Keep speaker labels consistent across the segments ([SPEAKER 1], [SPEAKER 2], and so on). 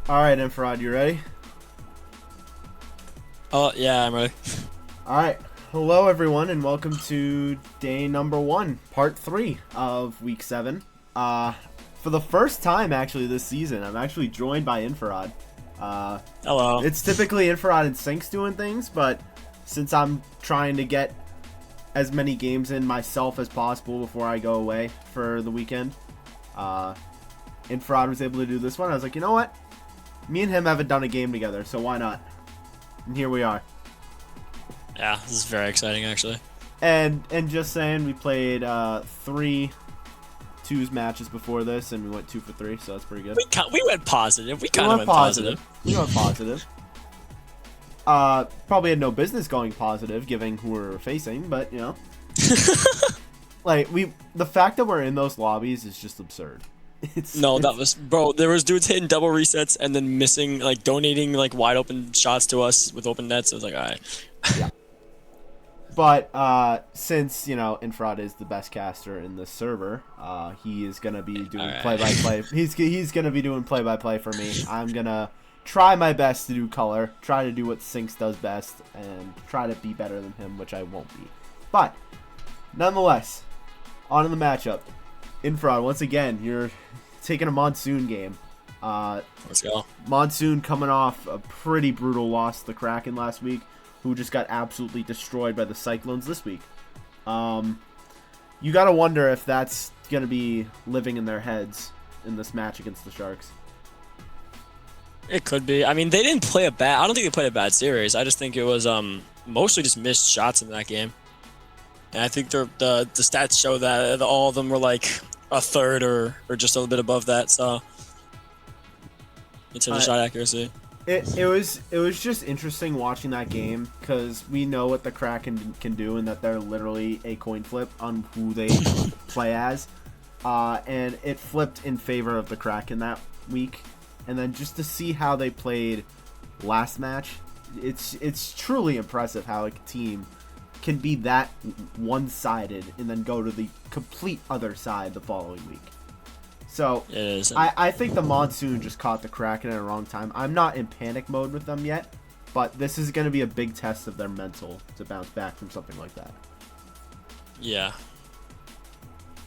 [SPEAKER 1] All right, Infrared, you ready?
[SPEAKER 2] Oh, yeah, I'm ready.
[SPEAKER 1] All right. Hello, everyone, and welcome to day number 1, part 3 of week 7. For the first time, actually, this season, I'm actually joined by Infrared.
[SPEAKER 2] Hello.
[SPEAKER 1] It's typically Infrared and Sinks doing things, but since I'm trying to get as many games in myself as possible before I go away for the weekend, Infrared was able to do this one. I was like, you know what? Me and him haven't done a game together, so why not? And here we are.
[SPEAKER 2] Yeah, this is very exciting, actually.
[SPEAKER 1] And just saying, we played 3 twos matches before this, and we went 2 for 3, so that's pretty good.
[SPEAKER 2] We went positive. We kind of went positive.
[SPEAKER 1] We went positive. Probably had no business going positive, given who we're facing, but you know, like the fact that we're in those lobbies is just absurd.
[SPEAKER 2] That was, bro. There was dudes hitting double resets and then missing, like donating like wide open shots to us with open nets. It was like, all right.
[SPEAKER 1] Yeah. But since Infrared is the best caster in this server, he is gonna be doing play-by-play. He's gonna be doing play-by-play for me. I'm gonna try my best to do color, try to do what Sinks does best, and try to be better than him, which I won't be. But nonetheless, on to the matchup. Infrared, once again, you're taking a Monsoon game.
[SPEAKER 2] Let's go.
[SPEAKER 1] Monsoon coming off a pretty brutal loss to the Kraken last week, who just got absolutely destroyed by the Cyclones this week. You gotta wonder if that's gonna be living in their heads in this match against the Sharks.
[SPEAKER 2] It could be. I mean, they didn't play a bad. I don't think they played a bad series. I just think it was mostly just missed shots in that game. And I think the stats show that all of them were like a third or just a little bit above that. So in terms of shot accuracy,
[SPEAKER 1] it was just interesting watching that game because we know what the Kraken can do and that they're literally a coin flip on who they play as, and it flipped in favor of the Kraken that week. And then just to see how they played last match, it's truly impressive how a team can be that one-sided and then go to the complete other side the following week. So
[SPEAKER 2] it is.
[SPEAKER 1] I think the Monsoon just caught the Kraken at a wrong time. I'm not in panic mode with them yet, but this is going to be a big test of their mental to bounce back from something like that.
[SPEAKER 2] Yeah.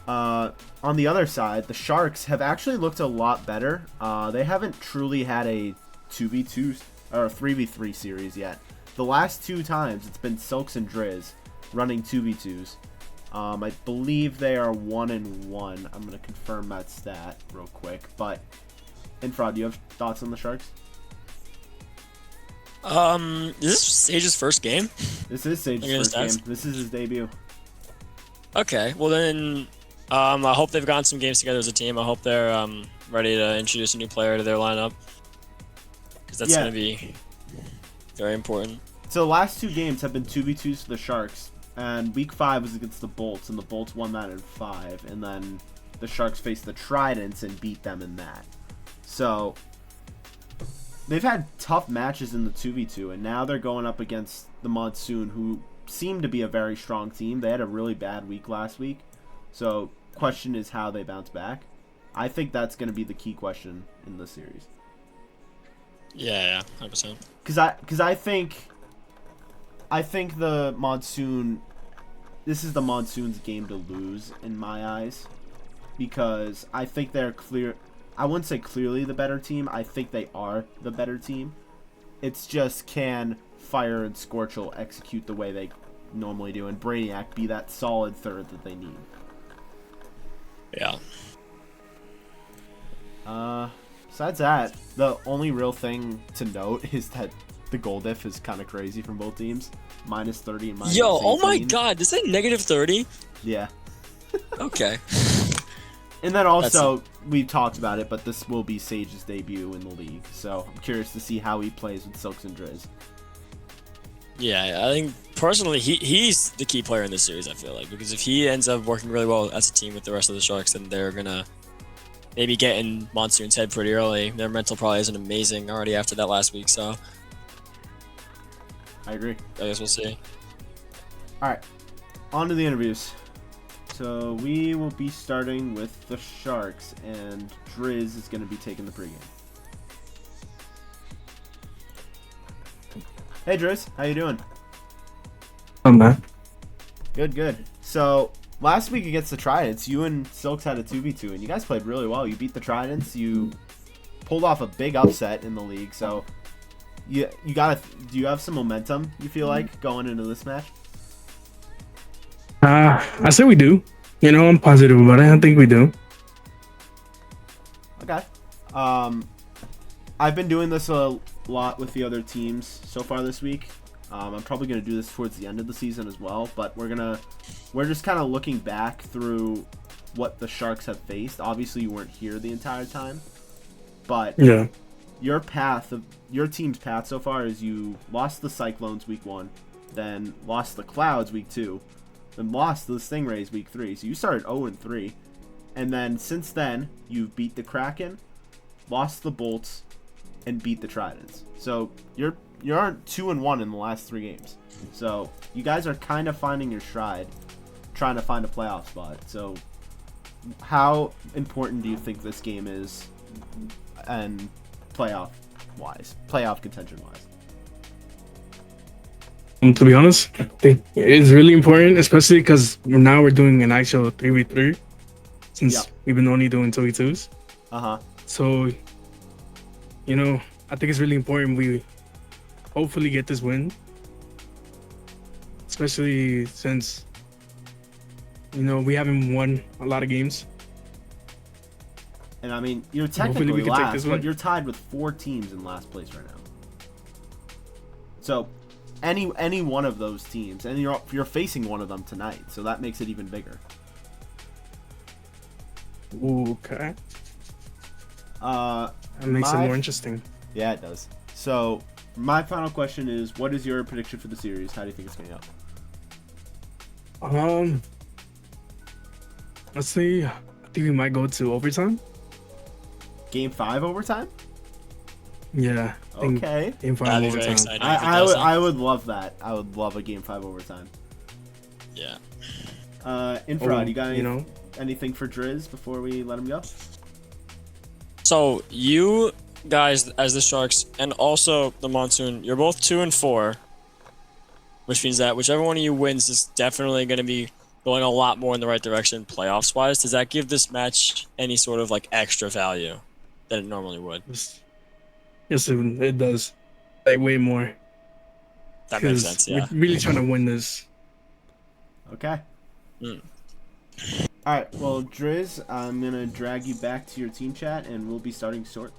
[SPEAKER 1] On the other side, the Sharks have actually looked a lot better. They haven't truly had a 2v2 or 3v3 series yet. The last 2 times, it's been Silks and Driz running 2v2s. I believe they are 1-1. I'm going to confirm that stat real quick. But, Infra, do you have thoughts on the Sharks?
[SPEAKER 2] Is this Sage's first game?
[SPEAKER 1] This is Sage's first game. This is his debut.
[SPEAKER 2] Okay, well then, I hope they've gotten some games together as a team. I hope they're ready to introduce a new player to their lineup, because that's going to be very important.
[SPEAKER 1] So the last 2 games have been 2v2s for the Sharks, and week 5 was against the Bolts, and the Bolts won that in 5, and then the Sharks faced the Tridents and beat them in that. So they've had tough matches in the 2v2, and now they're going up against the Monsoon, who seem to be a very strong team. They had a really bad week last week, so question is how they bounce back. I think that's going to be the key question in this series.
[SPEAKER 2] Yeah, 100%.
[SPEAKER 1] Because I think the Monsoon, this is the Monsoon's game to lose in my eyes, because I think they're I wouldn't say clearly the better team. I think they are the better team. It's just, can Fire and Scorchel execute the way they normally do, and Brainiac be that solid third that they need?
[SPEAKER 2] Yeah.
[SPEAKER 1] Besides that, the only real thing to note is that the goal diff is kind of crazy from both teams. -30 and -18.
[SPEAKER 2] Yo, oh my god, is that -30?
[SPEAKER 1] Yeah.
[SPEAKER 2] Okay.
[SPEAKER 1] And then also, we talked about it, but this will be Sage's debut in the league, so I'm curious to see how he plays with Silks and Driz.
[SPEAKER 2] Yeah, I think personally he's the key player in this series, I feel like, because if he ends up working really well as a team with the rest of the Sharks, then they're gonna maybe get in Monsoon's head pretty early. Their mental probably isn't amazing already after that last week, so
[SPEAKER 1] I agree.
[SPEAKER 2] I guess we'll see.
[SPEAKER 1] Alright, on to the interviews. So we will be starting with the Sharks, and Driz is going to be taking the pregame. Hey Driz, how you doing?
[SPEAKER 3] I'm man.
[SPEAKER 1] Good. So last week against the Tridents, you and Silks had a 2v2, and you guys played really well. You beat the Tridents. You pulled off a big upset in the league. So you got. Do you have some momentum, you feel like, going into this match?
[SPEAKER 3] I say we do. You know, I'm positive about it. I think we do.
[SPEAKER 1] Okay. I've been doing this a lot with the other teams so far this week. I'm probably going to do this towards the end of the season as well, but we're just kind of looking back through what the Sharks have faced. Obviously, you weren't here the entire time, but
[SPEAKER 3] yeah,
[SPEAKER 1] your team's path so far is you lost the Cyclones week 1, then lost the Clouds week 2, then lost the Stingrays week 3. So you started 0-3, and then since then you've beat the Kraken, lost the Bolts, and beat the Tridents. So you're 2-1 in the last 3 games. So you guys are kind of finding your stride, trying to find a playoff spot. So how important do you think this game is, and playoff contention wise?
[SPEAKER 3] To be honest, I think it's really important, especially because now we're doing an actual 3v3 since we've been only doing 2v2s. So, you know, I think it's really important we hopefully get this win, especially since, you know, we haven't won a lot of games.
[SPEAKER 1] And I mean, you're technically last, but you're tied with 4 teams in last place right now. So any one of those teams, and you're facing one of them tonight, so that makes it even bigger.
[SPEAKER 3] Okay. That makes it more interesting.
[SPEAKER 1] Yeah, it does. So my final question is, what is your prediction for the series? How do you think it's going to go?
[SPEAKER 3] Let's see. I think we might go to overtime.
[SPEAKER 1] Game 5 overtime?
[SPEAKER 3] Yeah.
[SPEAKER 1] Okay.
[SPEAKER 3] Game 5 overtime.
[SPEAKER 1] I would love that. I would love a Game 5 overtime.
[SPEAKER 2] Yeah.
[SPEAKER 1] Infra, you got anything for Driz before we let him go?
[SPEAKER 2] So you guys, as the Sharks, and also the Monsoon, you're both 2-4, which means that whichever one of you wins is definitely going to be going a lot more in the right direction playoffs wise. Does that give this match any sort of like extra value than it normally would?
[SPEAKER 3] Yes, it does. Like way more.
[SPEAKER 2] That makes sense. Yeah.
[SPEAKER 3] We're really trying to win this.
[SPEAKER 1] Okay. All right. Well, Driz, I'm gonna drag you back to your team chat, and we will be starting shortly.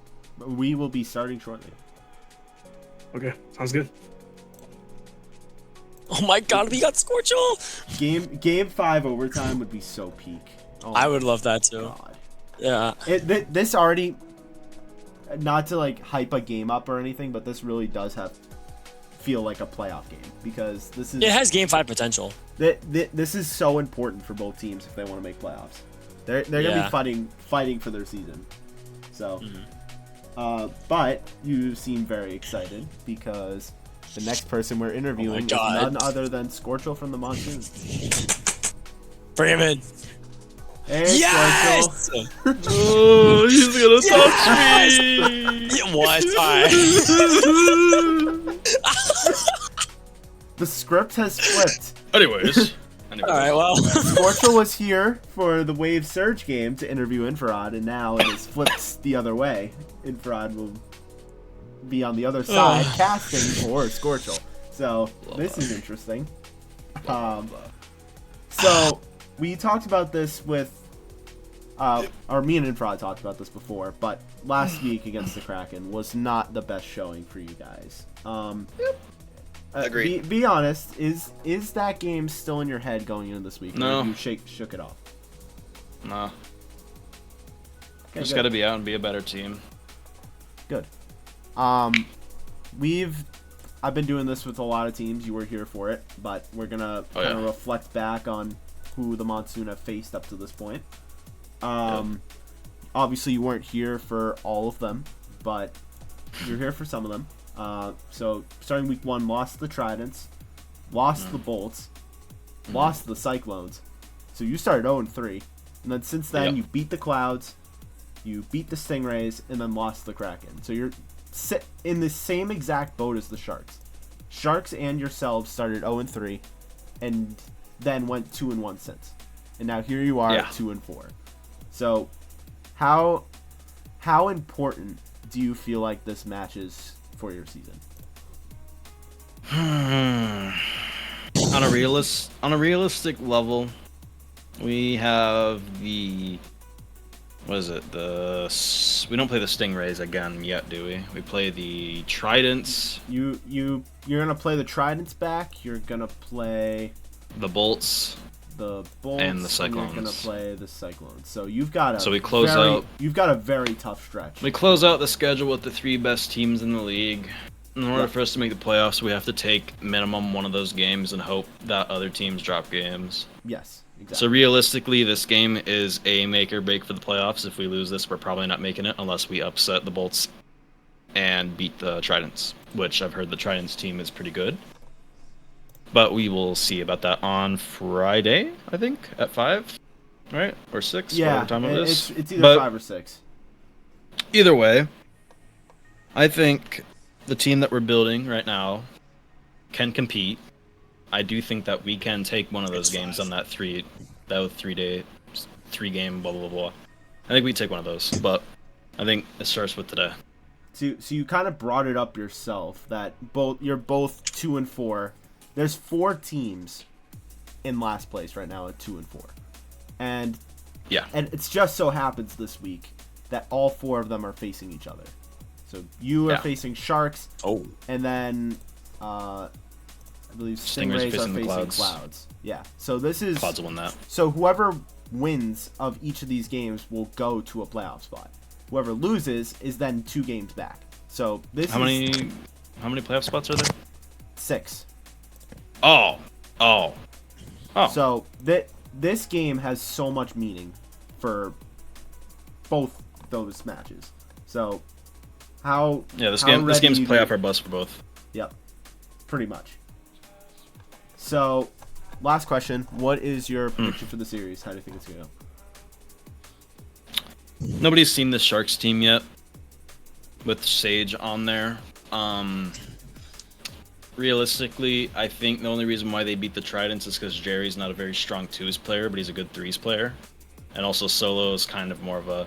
[SPEAKER 3] Okay, sounds good.
[SPEAKER 2] Oh my God, we got Scorchel!
[SPEAKER 1] Game 5 overtime would be so peak. Oh
[SPEAKER 2] I would love that too.
[SPEAKER 1] God.
[SPEAKER 2] Yeah.
[SPEAKER 1] This already, not to like hype a game up or anything, but this really does feel like a playoff game because this is.
[SPEAKER 2] It has Game 5 potential.
[SPEAKER 1] This is so important for both teams if they want to make playoffs. They're gonna be fighting for their season. So, but you seem very excited because the next person we're interviewing is none other than Scorchel from the Monsoon.
[SPEAKER 2] Bring him in.
[SPEAKER 1] Hey,
[SPEAKER 2] yes!
[SPEAKER 1] Scorchel.
[SPEAKER 3] Oh, he's gonna touch me!
[SPEAKER 2] What?
[SPEAKER 1] The script has flipped.
[SPEAKER 3] Anyways.
[SPEAKER 2] Alright, well.
[SPEAKER 1] Scorchel was here for the Wave Surge game to interview Infrared, and now it has flipped the other way. Infrared will be on the other side casting for Scorchel. So, this is interesting. So, we talked about this with, or me and Infrared talked about this before, but last week against the Kraken was not the best showing for you guys.
[SPEAKER 4] Agreed.
[SPEAKER 1] Be honest, is that game still in your head going into this week?
[SPEAKER 4] No.
[SPEAKER 1] Or you shook it off?
[SPEAKER 4] Nah.
[SPEAKER 1] Okay,
[SPEAKER 4] Just got to be out and be a better team.
[SPEAKER 1] Good. I've been doing this with a lot of teams. You were here for it, but we're gonna kind of reflect back on who the Monsoon have faced up to this point. Obviously you weren't here for all of them, but you're here for some of them. So starting week 1, lost the Tridents, lost the Bolts, lost the Cyclones. So you started 0-3, and then since then you beat the Clouds, you beat the Stingrays, and then lost the Kraken. So you're in the same exact boat as the Sharks. Sharks and yourselves started 0-3, and then went 2-1 since. And now here you are at 2-4. So how important do you feel like this match is for your season?
[SPEAKER 4] On a realistic level, we have the we don't play the Stingrays again yet, do we? We play the Tridents.
[SPEAKER 1] You're gonna play the Tridents back. You're gonna play
[SPEAKER 4] the Bolts.
[SPEAKER 1] And the Cyclones. And you're gonna play the Cyclones. So you've got You've got a very tough stretch.
[SPEAKER 4] We close out the schedule with the 3 best teams in the league. In order for us to make the playoffs, we have to take minimum one of those games and hope that other teams drop games.
[SPEAKER 1] Yes, exactly.
[SPEAKER 4] So realistically, this game is a make or break for the playoffs. If we lose this, we're probably not making it unless we upset the Bolts and beat the Tridents, which I've heard the Tridents team is pretty good. But we will see about that on Friday, I think, at 5, right? Or 6, whatever time it is.
[SPEAKER 1] It's either 5 or 6.
[SPEAKER 4] Either way, I think the team that we're building right now can compete. I do think that we can take one of those games on that 3-game blah blah blah. I think we take one of those, but I think it starts with today.
[SPEAKER 1] So you kind of brought it up yourself that you're both 2-4. There's 4 teams in last place right now at 2-4, and it just so happens this week that all 4 of them are facing each other. So you are facing Sharks, and then I believe Stingrays are facing Clouds. Yeah, so this is
[SPEAKER 4] Clouds will win that.
[SPEAKER 1] So whoever wins of each of these games will go to a playoff spot. Whoever loses is then 2 games back. So
[SPEAKER 4] how many playoff spots are there?
[SPEAKER 1] 6.
[SPEAKER 4] Oh.
[SPEAKER 1] So this game has so much meaning for both those matches. So
[SPEAKER 4] this game's playoff or bust for both.
[SPEAKER 1] Yep, pretty much. So, last question: what is your prediction for the series? How do you think it's gonna go?
[SPEAKER 4] Nobody's seen the Sharks team yet, with Sage on there. realistically, I think the only reason why they beat the Tridents is because Jerry's not a very strong 2s player, but he's a good 3s player. And also Solo is kind of more of a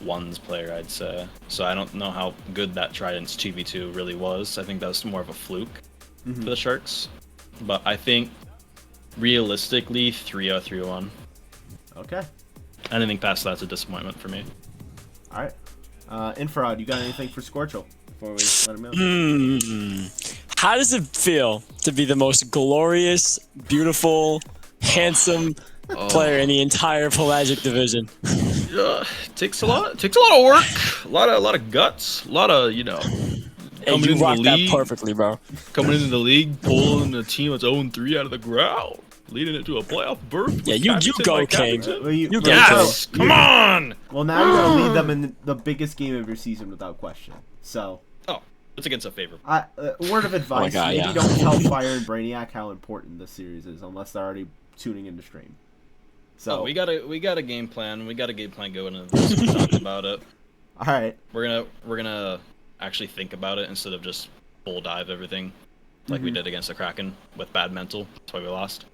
[SPEAKER 4] 1s player, I'd say. So I don't know how good that Tridents 2v2 really was. I think that was more of a fluke for the Sharks. But I think, realistically, 3-0-3-1.
[SPEAKER 1] Okay.
[SPEAKER 4] Anything past that's a disappointment for me.
[SPEAKER 1] All right. Infrared, you got anything for Scorchel before we let him know?
[SPEAKER 2] How does it feel to be the most glorious, beautiful, handsome player in the entire Pelagic Division?
[SPEAKER 4] Takes a lot of work, a lot of guts, a lot of
[SPEAKER 2] Hey, you rocked that perfectly, bro.
[SPEAKER 4] Coming into the league, pulling a team that's 0-3 out of the ground, leading it to a playoff berth.
[SPEAKER 2] Yeah, you go, King.
[SPEAKER 1] Well,
[SPEAKER 2] You go,
[SPEAKER 4] Yes,
[SPEAKER 2] King.
[SPEAKER 4] come on.
[SPEAKER 1] Well, now you're gonna lead them in the biggest game of your season without question. So.
[SPEAKER 4] Oh, it's against a favor.
[SPEAKER 1] Word of advice:
[SPEAKER 2] God,
[SPEAKER 1] maybe
[SPEAKER 2] yeah.
[SPEAKER 1] don't tell Fire and Brainiac how important this series is, unless they're already tuning into stream. So
[SPEAKER 4] we got a game plan. We got a game plan going into this. We talked about it.
[SPEAKER 1] all right.
[SPEAKER 4] We're gonna actually think about it instead of just full dive everything like we did against the Kraken with bad mental. That's why we lost.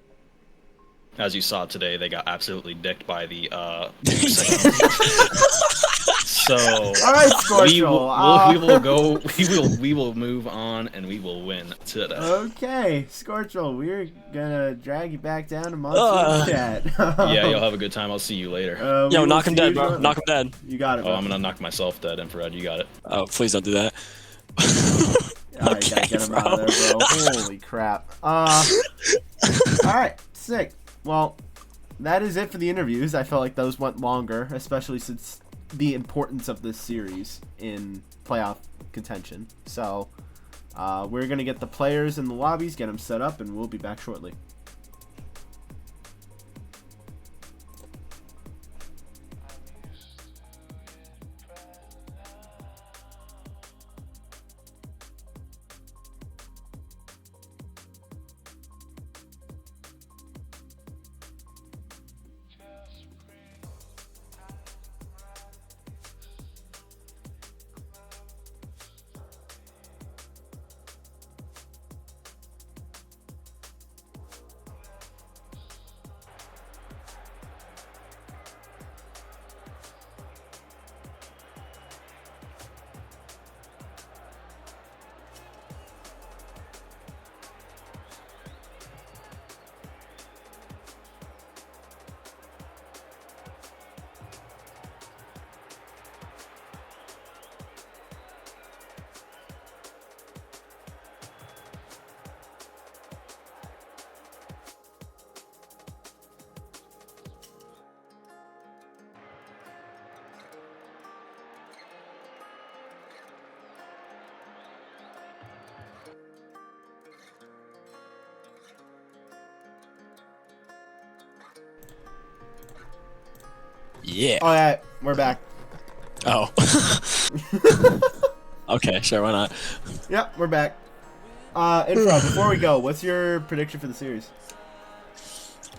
[SPEAKER 4] As you saw today, they got absolutely dicked by the So
[SPEAKER 1] All right, Scorchel.
[SPEAKER 4] we will move on and we will win today.
[SPEAKER 1] Okay, Scorchel, we're gonna drag you back down to Monsoon chat.
[SPEAKER 4] Yeah, you'll have a good time. I'll see you later.
[SPEAKER 2] Yo, knock him dead, bro. Knock him dead.
[SPEAKER 1] You got it, bro.
[SPEAKER 4] Oh, I'm gonna knock myself dead, Infrared. You got it.
[SPEAKER 2] Oh, please don't do that.
[SPEAKER 1] All right, gotta get him out of there, bro. Holy crap. All right, sick. Well, that is it for the interviews. I felt like those went longer, especially since the importance of this series in playoff contention. So, we're gonna get the players in the lobbies, get them set up, and we'll be back shortly.
[SPEAKER 2] Yeah.
[SPEAKER 1] All right, we're back.
[SPEAKER 2] Oh. Okay, sure, why not?
[SPEAKER 1] Yep, we're back. Infra, before we go, what's your prediction for the series?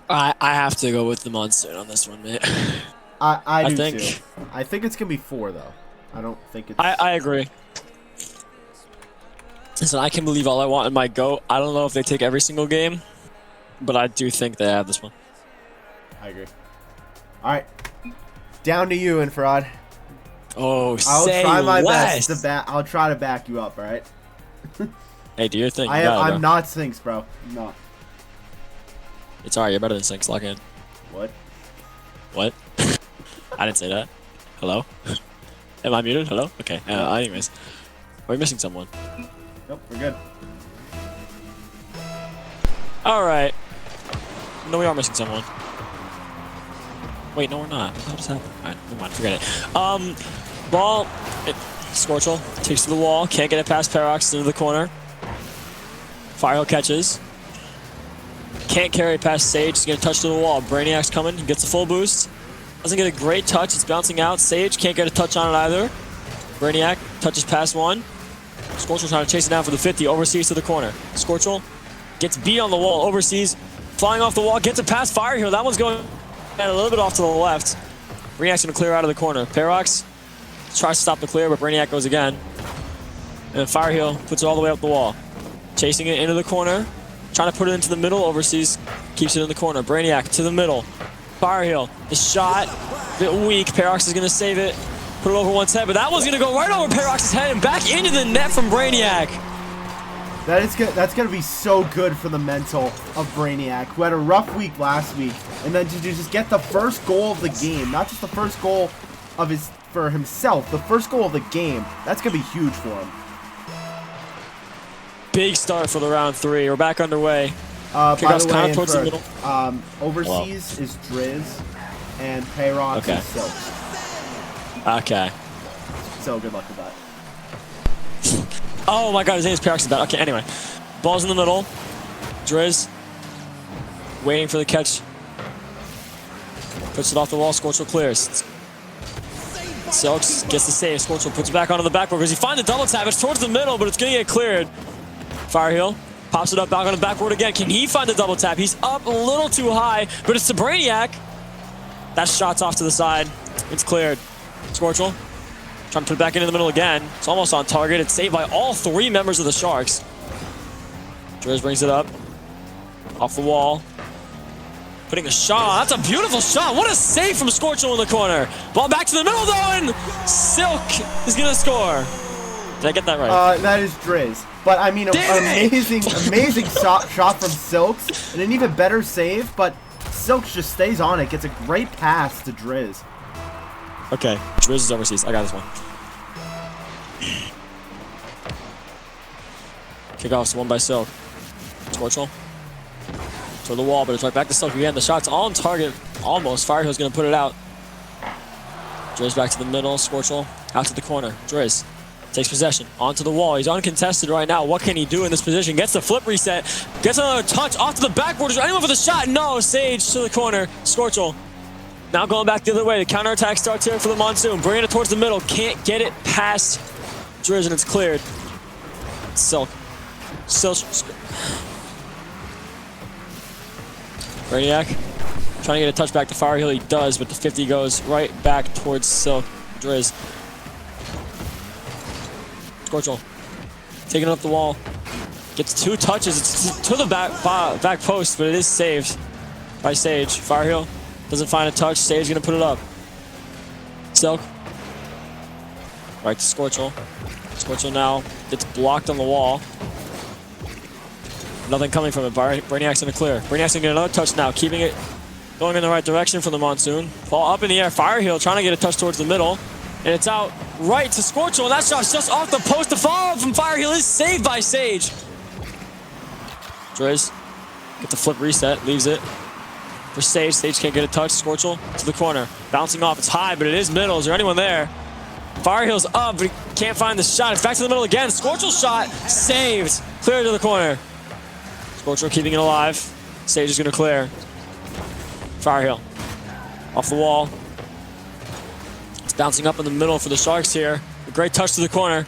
[SPEAKER 2] I have to go with the Monsoon on this one, mate.
[SPEAKER 1] I do
[SPEAKER 2] think-
[SPEAKER 1] too. I think it's gonna be 4 though. I don't think it's.
[SPEAKER 2] I agree. Listen, I can believe all I want in my GOAT. I don't know if they take every single game, but I do think they have this one.
[SPEAKER 1] I agree. All right, down to you, Infrared.
[SPEAKER 2] Oh,
[SPEAKER 1] I'll
[SPEAKER 2] say
[SPEAKER 1] try my
[SPEAKER 2] less.
[SPEAKER 1] best to I'll try to back you up. All right.
[SPEAKER 2] Hey, do your thing. You
[SPEAKER 1] I'm
[SPEAKER 2] got it, bro.
[SPEAKER 1] not Sinks, bro. I'm not.
[SPEAKER 2] It's alright. You're better than Sinks. Lock in.
[SPEAKER 1] What?
[SPEAKER 2] What? I didn't say that. Hello? Am I muted? Hello? Okay. Anyways, are we missing someone?
[SPEAKER 1] Nope, we're good.
[SPEAKER 2] All right. No, we are missing someone. Wait, no, we're not. What just happened? All right, never mind. Forget it. Ball. Scorchel takes to the wall. Can't get it past Parax into the corner. Firehill catches. Can't carry it past Sage. He's going to touch to the wall. Brainiac's coming. He gets a full boost. Doesn't get a great touch. It's bouncing out. Sage can't get a touch on it either. Brainiac touches past one. Scorchel trying to chase it down for the 50. Overseas to the corner. Scorchel gets beat on the wall. Overseas. Flying off the wall. Gets it past Firehill. That one's going a little bit off to the left. Brainiac's going to clear out of the corner. Parax tries to stop the clear, but Brainiac goes again. And Firehill puts it all the way up the wall. Chasing it into the corner. Trying to put it into the middle. Overseas keeps it in the corner. Brainiac to the middle. Firehill. The shot. A bit weak. Paradox is going to save it. Put it over one's head. But that one's going to go right over Paradox's head and back into the net from Brainiac.
[SPEAKER 1] That's going to be so good for the mental of Brainiac, who had a rough week last week. And then to just get the first goal of the game. Not just the first goal of for himself. The first goal of the game. That's going to be huge for him.
[SPEAKER 2] Big start for the round 3. We're back underway.
[SPEAKER 1] By the way,
[SPEAKER 2] kind of towards the middle.
[SPEAKER 1] Overseas is Driz, and Payrox is Silks.
[SPEAKER 2] Okay.
[SPEAKER 1] So good luck with that.
[SPEAKER 2] Oh my god, his name is Payrox. Okay, anyway. Ball's in the middle. Driz waiting for the catch. Puts it off the wall. Scorchel clears. Silks gets the save. Scorchel puts it back onto the backboard because he finds a double tap. It's towards the middle, but it's going to get cleared. Firehill pops it up back on the backboard again. Can he find the double tap? He's up a little too high, but it's to Brainiac. That shot's off to the side. It's cleared. Scorchel trying to put it back into the middle again. It's almost on target. It's saved by all 3 members of the Sharks. Driz brings it up. Off the wall. Putting a shot on. That's a beautiful shot. What a save from Scorchel in the corner. Ball back to the middle though, and Silk is going to score. Did I get that right?
[SPEAKER 1] That is Driz. But I mean, amazing shot from Silks, and an even better save. But Silks just stays on it, gets a great pass to Driz.
[SPEAKER 2] Okay, Driz is overseas. I got this one. Kickoff's won by Silk. Scorchel to the wall, but it's right back to Silk again. The shot's on target, almost. Firehill's gonna put it out. Driz back to the middle. Scorchel out to the corner. Driz takes possession, onto the wall. He's uncontested right now. What can he do in this position? Gets the flip reset, gets another touch off to the backboard. Is there anyone for the shot? No, Sage to the corner. Scorchel now going back the other way. The counterattack starts here for the Monsoon. Bringing it towards the middle. Can't get it past Driz, and it's cleared. Silk. Brainiac trying to get a touch back to Firehill. He does, but the 50 goes right back towards Silk. Driz. Scorchel taking it up the wall. Gets 2 touches. It's to the back post, but it is saved by Sage. Firehill doesn't find a touch. Sage gonna put it up. Silk. Right to Scorchel. Scorchel now gets blocked on the wall. Nothing coming from it. Brainiac's gonna clear. Brainiac's gonna get another touch now, keeping it going in the right direction for the Monsoon. Ball up in the air. Firehill trying to get a touch towards the middle. And it's out right to Scorchel, and that shot's just off the post. The follow-up from Firehill is saved by Sage. Driz gets the flip reset, leaves it for Sage. Sage can't get a touch. Scorchel to the corner. Bouncing off. It's high, but it is middle. Is there anyone there? Firehill's up, but he can't find the shot. It's back to the middle again. Scorchel's shot saved. Clear to the corner. Scorchel keeping it alive. Sage is going to clear. Firehill off the wall. Bouncing up in the middle for the Sharks here. A great touch to the corner.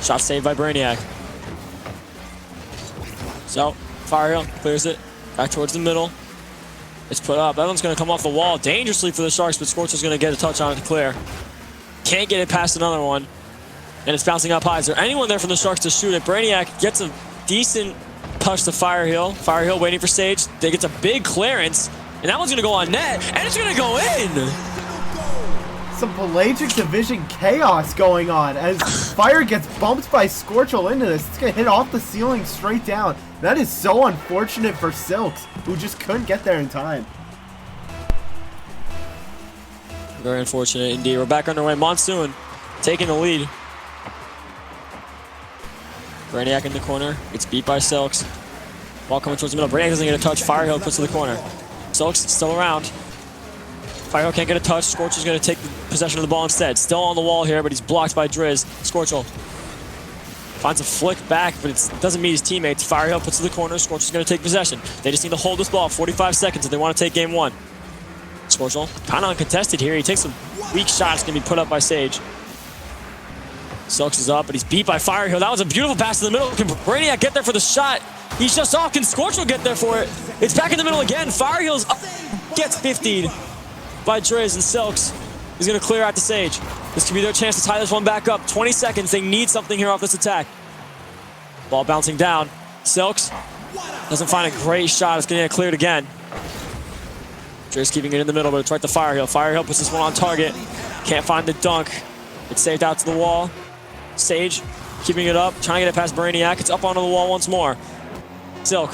[SPEAKER 2] Shot saved by Brainiac. So, Firehill clears it. Back towards the middle. It's put up. That one's going to come off the wall dangerously for the Sharks, but Scorchel's going to get a touch on it to clear. Can't get it past another one. And it's bouncing up high. Is there anyone there for the Sharks to shoot it? Brainiac gets a decent touch to Firehill. Firehill waiting for Sage. They get a big clearance. And that one's going to go on net. And it's going to go in!
[SPEAKER 1] Some Pelagic Division chaos going on as Fire gets bumped by Scorchel into this. It's going to hit off the ceiling straight down. That is so unfortunate for Silks, who just couldn't get there in time.
[SPEAKER 2] Very unfortunate indeed. We're back underway. Monsoon taking the lead. Brainiac in the corner. It's beat by Silks. Ball coming towards the middle. Brainiac doesn't get a touch. Firehill puts to the corner. Silks still around. Firehill can't get a touch. Scorchel's going to take possession of the ball instead. Still on the wall here, but he's blocked by Driz. Scorchel finds a flick back, but it doesn't meet his teammates. Firehill puts to the corner. Scorchel's going to take possession. They just need to hold this ball 45 seconds if they want to take game 1. Scorchel kind of uncontested here. He takes a weak shot. It's going to be put up by Sage. Silks is up, but he's beat by Firehill. That was a beautiful pass in the middle. Can Brainiac get there for the shot? He's just off. Can Scorchel get there for it? It's back in the middle again. Firehill's up, gets 50'd by Driz, and Silks is going to clear out to Sage. This could be their chance to tie this one back up. 20 seconds. They need something here off this attack. Ball bouncing down. Silks doesn't find a great shot. It's going to get cleared again. Driz keeping it in the middle, but it's right to Firehill. Firehill puts this one on target. Can't find the dunk. It's saved out to the wall. Sage keeping it up, trying to get it past Brainiac. It's up onto the wall once more. Silk,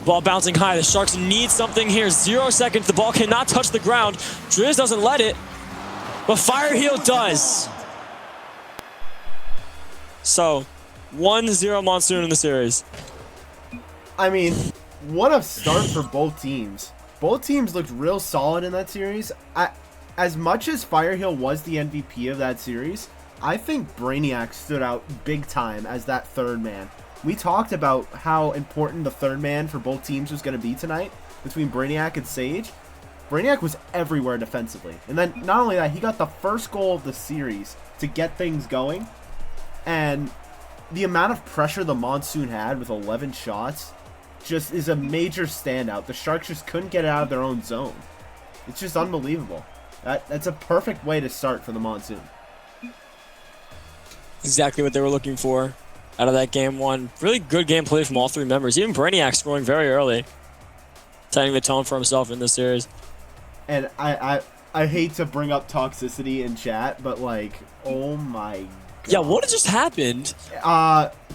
[SPEAKER 2] ball bouncing high. The Sharks need something here. 0 seconds. The ball cannot touch the ground. Driz doesn't let it, but Firehill does. So, 1-0 Monsoon in the series.
[SPEAKER 1] I mean, what a start for both teams. Both teams looked real solid in that series. As much as Firehill was the MVP of that series, I think Brainiac stood out big time as that third man. We talked about how important the third man for both teams was going to be tonight between Brainiac and Sage. Brainiac was everywhere defensively. And then not only that, he got the first goal of the series to get things going. And the amount of pressure the Monsoon had with 11 shots just is a major standout. The Sharks just couldn't get it out of their own zone. It's just unbelievable. That's a perfect way to start for the Monsoon.
[SPEAKER 2] Exactly what they were looking for out of that game one. Really good gameplay from all three members. Even Brainiac scoring very early, setting the tone for himself in this series.
[SPEAKER 1] And I hate to bring up toxicity in chat, but like, oh my god.
[SPEAKER 2] Yeah, what just happened?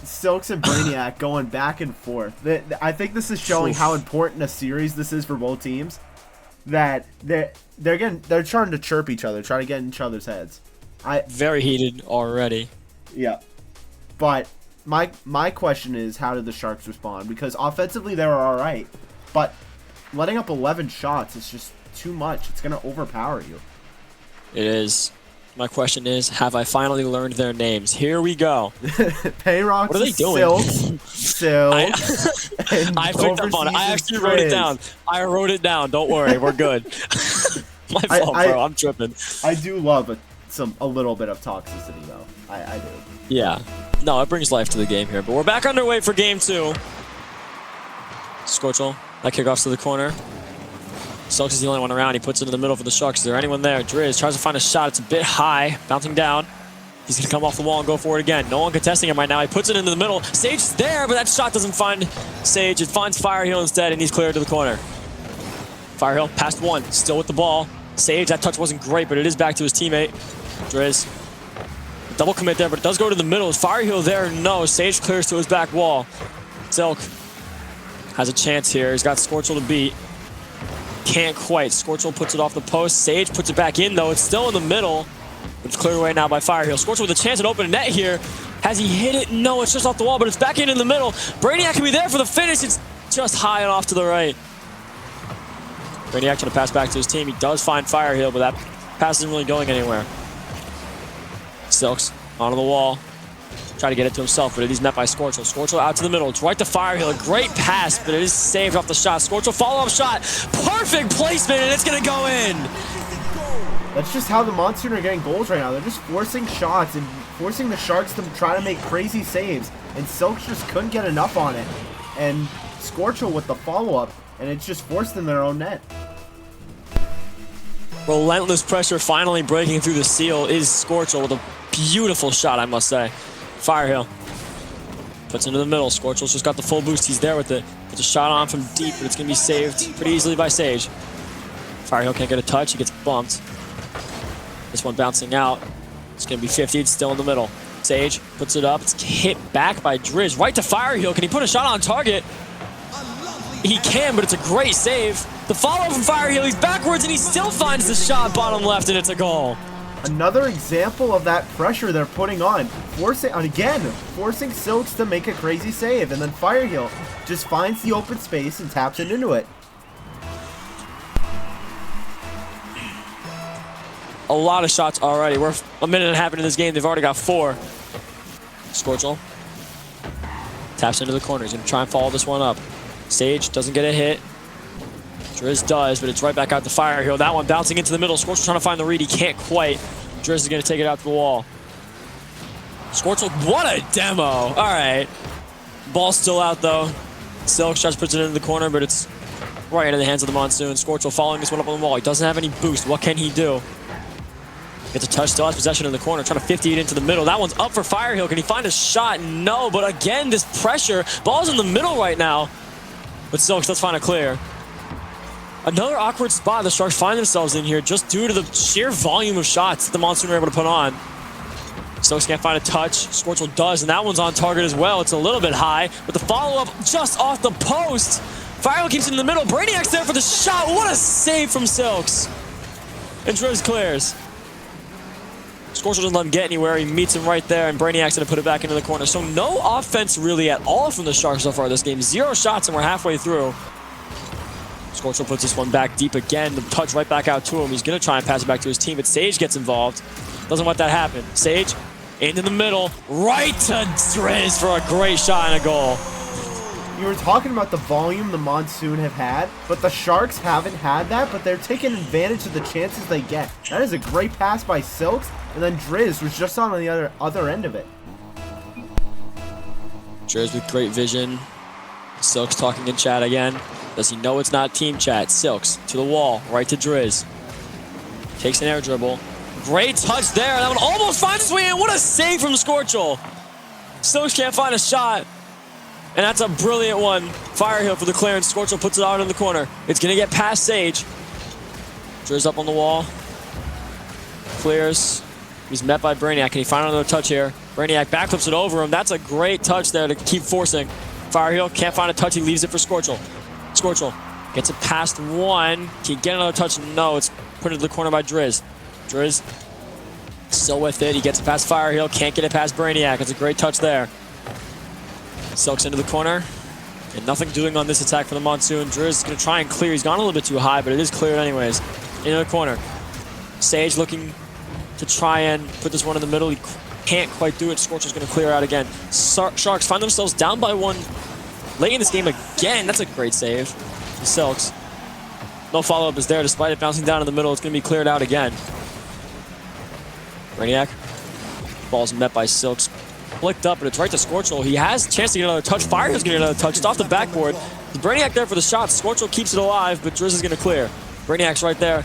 [SPEAKER 1] Silks and Brainiac going back and forth. I think this is showing how important a series this is for both teams. That they're trying to chirp each other, trying to get in each other's heads.
[SPEAKER 2] Very heated already.
[SPEAKER 1] Yeah, but my question is, how did the Sharks respond? Because offensively they were all right, but letting up 11 shots is just too much. It's gonna overpower you.
[SPEAKER 2] It is. My question is, have I finally learned their names? Here we go.
[SPEAKER 1] Payrox,
[SPEAKER 2] what are they doing?
[SPEAKER 1] Silks,
[SPEAKER 2] I picked up on it. I actually wrote it down. I wrote it down. Don't worry, we're good. My fault, bro. I'm tripping.
[SPEAKER 1] I do love a little bit of toxicity, though. I do.
[SPEAKER 2] Yeah. No, it brings life to the game here. But we're back underway for game two. Scorchel, that kickoff's to the corner. Silks is the only one around. He puts it in the middle for the Sharks. Is there anyone there? Driz tries to find a shot. It's a bit high. Bouncing down. He's going to come off the wall and go for it again. No one contesting him right now. He puts it into the middle. Sage is there, but that shot doesn't find Sage. It finds Firehill instead, and he's cleared to the corner. Firehill past one. Still with the ball. Sage, that touch wasn't great, but it is back to his teammate. Driz. Double commit there, but it does go to the middle. Is Firehill there? No. Sage clears to his back wall. Silk has a chance here. He's got Scorchel to beat. Can't quite. Scorchel puts it off the post. Sage puts it back in, though. It's still in the middle. It's cleared away now by Firehill. Scorchel with a chance at open net here. Has he hit it? No, it's just off the wall, but it's back in the middle. Brainiac can be there for the finish. It's just high and off to the right. Brainiac trying to pass back to his team. He does find Firehill, but that pass isn't really going anywhere. Silks onto the wall. Try to get it to himself, but it is met by Scorchel. Scorchel out to the middle. It's right to Firehill. A great pass, but it is saved off the shot. Scorchel follow-up shot. Perfect placement, and it's going to go in.
[SPEAKER 1] That's just how the Monsoon are getting goals right now. They're just forcing shots and forcing the Sharks to try to make crazy saves. And Silks just couldn't get enough on it. And Scorchel with the follow-up, and it's just forced in their own net.
[SPEAKER 2] Relentless pressure finally breaking through the seal is Scorchel with a beautiful shot, I must say. Firehill puts into the middle. Scorchel's just got the full boost. He's there with it. Puts a shot on from deep, but it's going to be saved pretty easily by Sage. Firehill can't get a touch. He gets bumped. This one bouncing out. It's going to be 50. It's still in the middle. Sage puts it up. It's hit back by Driz. Right to Firehill. Can he put a shot on target? He can, but it's a great save. The follow-up from Firehill. He's backwards, and he still finds the shot bottom left, and it's a goal.
[SPEAKER 1] Another example of that pressure they're putting on. Forcing Silks to make a crazy save, and then Firehill just finds the open space and taps it into it.
[SPEAKER 2] A lot of shots already. We're a minute and a half into this game. They've already got 4. Scorchel taps into the corner. He's going to try and follow this one up. Sage doesn't get a hit. Driz does, but it's right back out to Firehill. That one bouncing into the middle. Scorchel trying to find the read. He can't quite. Driz is going to take it out to the wall. Scorchel, what a demo. All right. Ball's still out, though. Silk tries to put it into the corner, but it's right into the hands of the Monsoon. Scorchel following this one up on the wall. He doesn't have any boost. What can he do? Gets a touch, still has possession in the corner, trying to 50 it into the middle. That one's up for Firehill. Can he find a shot? No, but again, this pressure. Ball's in the middle right now. But Silks does find a clear. Another awkward spot the Sharks find themselves in here just due to the sheer volume of shots that the Monsoon are able to put on. Stokes can't find a touch. Scorchel does, and that one's on target as well. It's a little bit high, but the follow-up just off the post. Firehill keeps it in the middle. Brainiac's there for the shot. What a save from Silks. And Driz clears. Scorchel doesn't let him get anywhere. He meets him right there, and Brainiac's going to put it back into the corner. So no offense really at all from the Sharks so far this game. 0 shots, and we're halfway through. Scorchel puts this one back deep again. The touch right back out to him. He's going to try and pass it back to his team, but Sage gets involved. Doesn't let that happen. Sage into the middle, right to Driz for a great shot and a goal.
[SPEAKER 1] You were talking about the volume the Monsoon have had, but the Sharks haven't had that, but they're taking advantage of the chances they get. That is a great pass by Silks, and then Driz was just on the other end of it.
[SPEAKER 2] Driz with great vision. Silks talking in chat again. Does he know it's not team chat? Silks to the wall, right to Driz. Takes an air dribble. Great touch there. That one almost finds its way in. What a save from Scorchel. Silks can't find a shot. And that's a brilliant one. Firehill for the clearance. Scorchel puts it out in the corner. It's going to get past Sage. Driz up on the wall. Clears. He's met by Brainiac. Can he find another touch here? Brainiac backflips it over him. That's a great touch there to keep forcing. Firehill can't find a touch. He leaves it for Scorchel. Scorchel gets it past one. Can he get another touch? No, it's put into the corner by Driz. Driz still with it. He gets it past Firehill. Can't get it past Brainiac. It's a great touch there. Silks into the corner. And nothing doing on this attack for the Monsoon. Driz is going to try and clear. He's gone a little bit too high, but it is cleared anyways. Into the corner. Sage looking to try and put this one in the middle. He can't quite do it. Scorcher's going to clear out again. Sharks find themselves down by 1 late in this game again. That's a great save. Silks. No follow-up is there despite it bouncing down in the middle. It's going to be cleared out again. Brainiac. Ball's met by Silks. Flicked up, but it's right to Scorchel. He has a chance to get another touch. Firehill's getting another touch. It's off the backboard. Brainiac there for the shot. Scorchel keeps it alive, but Driz is going to clear. Brainiac's right there.